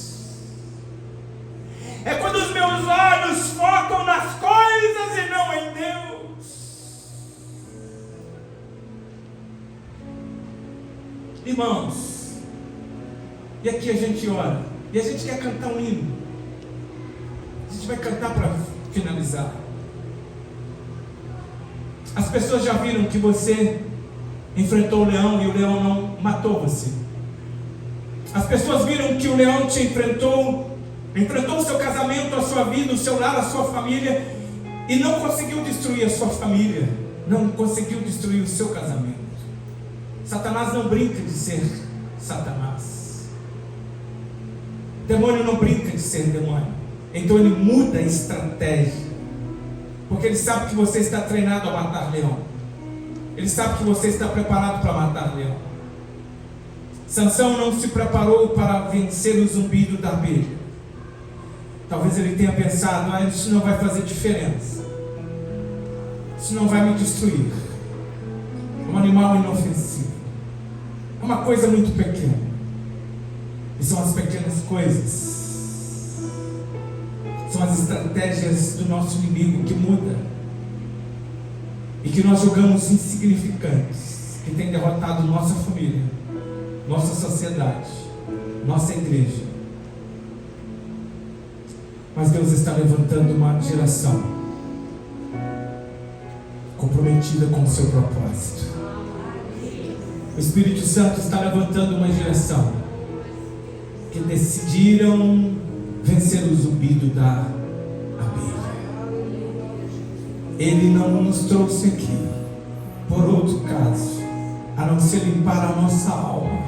É quando os meus olhos focam nas coisas e não em Deus. Irmãos, e aqui a gente ora, e a gente quer cantar um hino. A gente vai cantar para finalizar. As pessoas já viram que você enfrentou o leão e o leão não matou você. As pessoas viram que o leão te enfrentou o seu casamento, a sua vida, o seu lar, a sua família, e não conseguiu destruir a sua família, não conseguiu destruir o seu casamento. Satanás não brinca de ser Satanás. demônio não brinca de ser demônio. Então ele muda a estratégia. Porque ele sabe que você está treinado a matar leão. Ele sabe que você está preparado para matar leão. Sansão não se preparou para vencer o zumbido da abelha. Talvez ele tenha pensado: isso não vai fazer diferença. Isso não vai me destruir. É um animal inofensivo. É uma coisa muito pequena. E são as pequenas coisas. São as estratégias do nosso inimigo que mudam. E que nós julgamos insignificantes. Que tem derrotado nossa família, nossa sociedade, nossa igreja. Mas Deus está levantando uma geração comprometida com o seu propósito. O Espírito Santo está levantando uma geração que decidiram vencer o zumbido da abelha. Ele não nos trouxe aqui por outro caso, a não ser limpar a nossa alma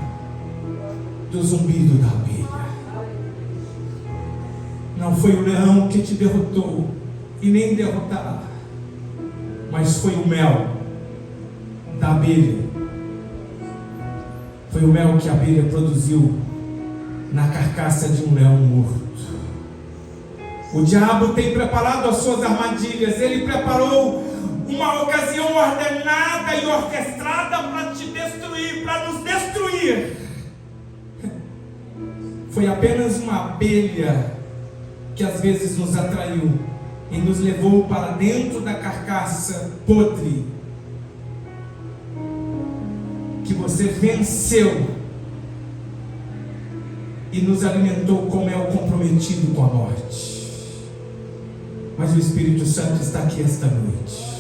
do zumbido da abelha. Não foi o leão que te derrotou e nem derrotará, mas foi o mel da abelha. Foi o mel que a abelha produziu na carcaça de um leão morto. O diabo tem preparado as suas armadilhas. Ele preparou uma ocasião ordenada e orquestrada para te destruir, para nos destruir. Foi apenas uma abelha que às vezes nos atraiu e nos levou para dentro da carcaça podre, que você venceu e nos alimentou com mel comprometido com a morte. Mas o Espírito Santo está aqui esta noite.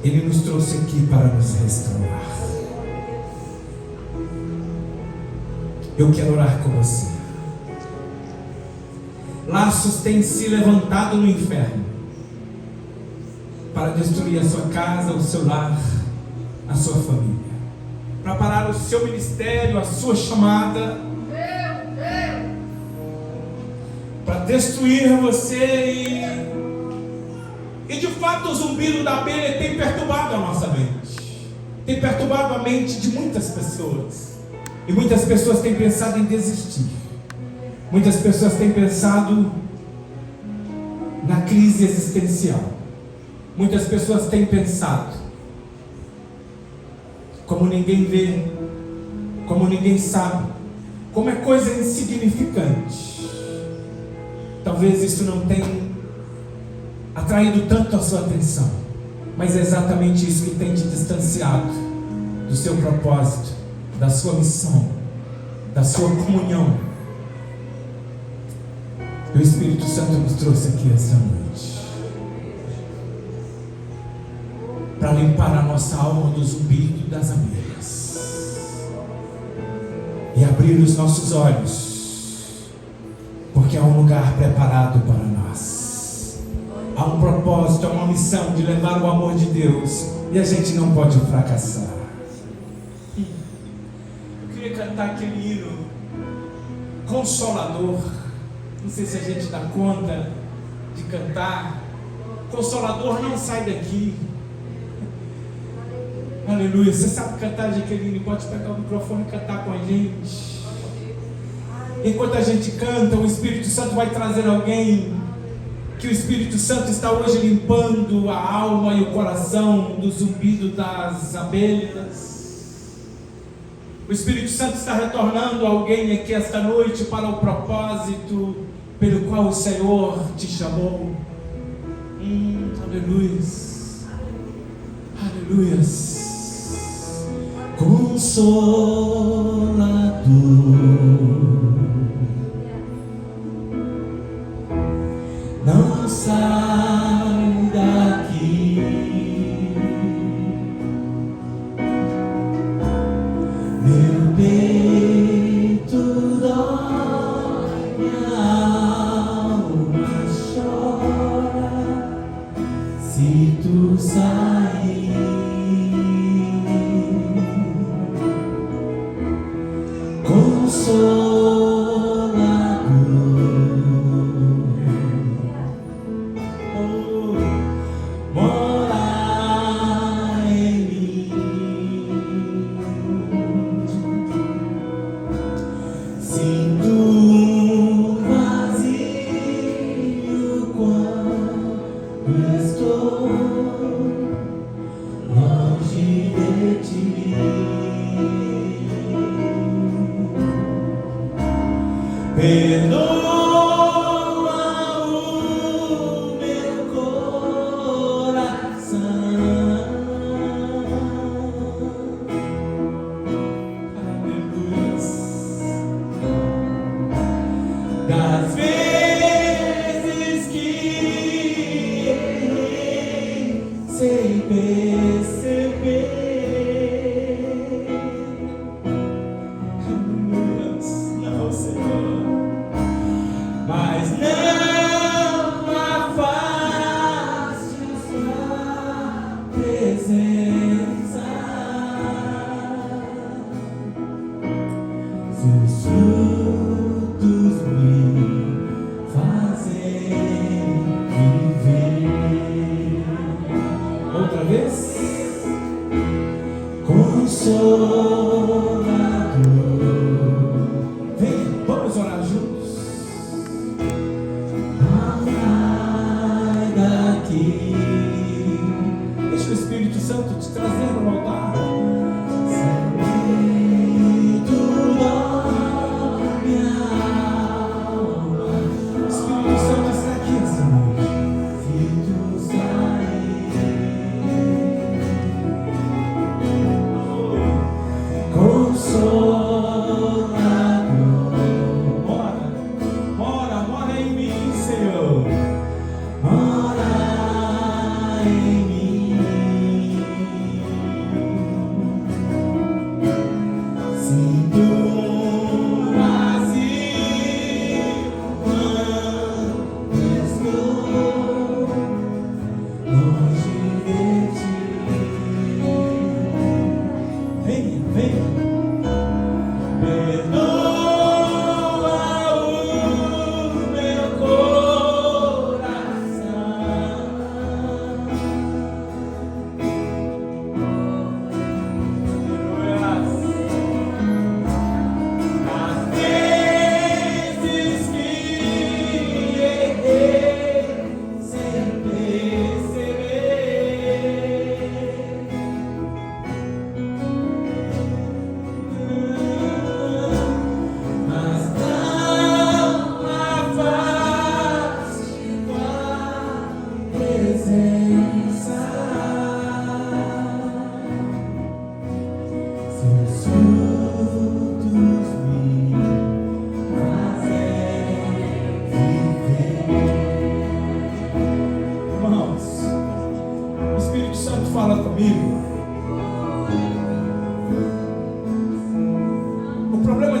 Ele nos trouxe aqui para nos restaurar. Eu quero orar com você. Laços têm se levantado no inferno para destruir a sua casa, o seu lar, a sua família, para parar o seu ministério, a sua chamada, para destruir você. E de fato o zumbido da abelha tem perturbado a nossa mente, tem perturbado a mente de muitas pessoas. E muitas pessoas têm pensado em desistir. Muitas pessoas têm pensado na crise existencial. Muitas pessoas têm pensado: como ninguém vê, como ninguém sabe, como é coisa insignificante. Talvez isso não tenha atraído tanto a sua atenção, mas é exatamente isso que tem te distanciado do seu propósito, da sua missão, da sua comunhão. O Espírito Santo nos trouxe aqui essa noite para limpar a nossa alma do zumbido das abelhas e abrir os nossos olhos, porque há um lugar preparado para nós. Há um propósito, há uma missão de levar o amor de Deus, e a gente não pode fracassar. Eu queria cantar aquele hino Consolador. Não sei se a gente dá conta de cantar. Consolador, não sai daqui. Aleluia. Você sabe cantar, Jaqueline? Pode pegar o microfone e cantar com a gente. Enquanto a gente canta, o Espírito Santo vai trazer alguém que o Espírito Santo está hoje limpando a alma e o coração do zumbido das abelhas. O Espírito Santo está retornando alguém aqui esta noite para o propósito pelo qual o Senhor te chamou. Aleluia. Aleluia. Consolador, não sai daqui. Meu peito dói, minha alma chora se tu sair. Consolador,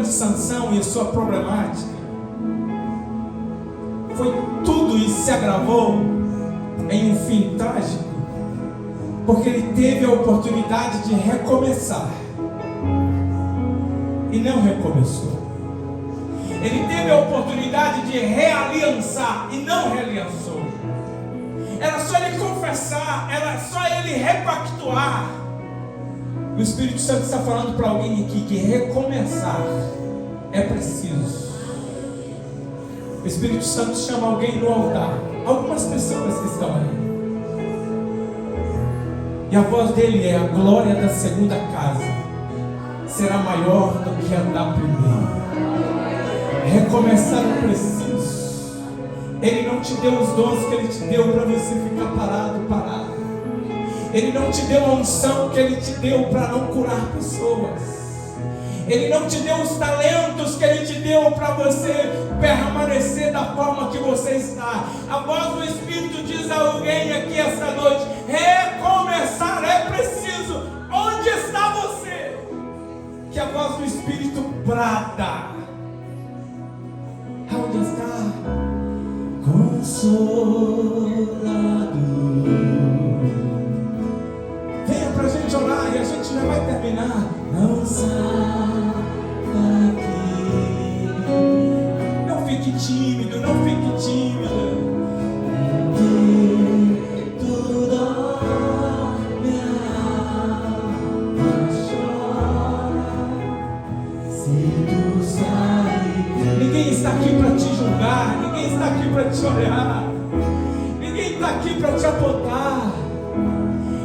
Sansão e a sua problemática foi tudo e se agravou em um fim trágico, porque ele teve a oportunidade de recomeçar e não recomeçou. Ele teve a oportunidade de realiançar e não realiançou. Era só ele confessar, era só ele repactuar. O Espírito Santo está falando para alguém aqui que recomeçar é preciso. O Espírito Santo chama alguém no altar, algumas pessoas que estão ali, e a voz dele é: a glória da segunda casa será maior do que a da primeira. Recomeçar é preciso. Ele não te deu os dons que ele te deu para você ficar parado. Ele não te deu a unção que ele te deu para não curar pessoas. Ele não te deu os talentos que ele te deu para você permanecer da forma que você está. A voz do Espírito diz a alguém aqui esta noite: recomeçar é preciso. Onde está você? Que a voz do Espírito brada. Onde está? Consolado. Venha pra gente orar e a gente já vai terminar. Não saia daqui. Não fique tímido, não fique tímida. Tudo minha alma chora se tu sair. Ninguém está aqui para te julgar, ninguém está aqui para te olhar, ninguém está aqui para te apontar,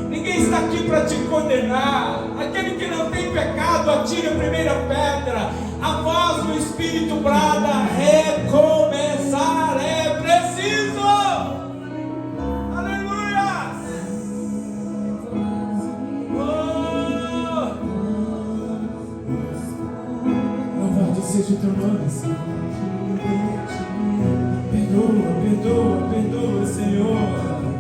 ninguém está aqui para te condenar. Aquele que não tem pecado, atire a primeira pedra. A voz do Espírito brada: Perdoa, perdoa, perdoa,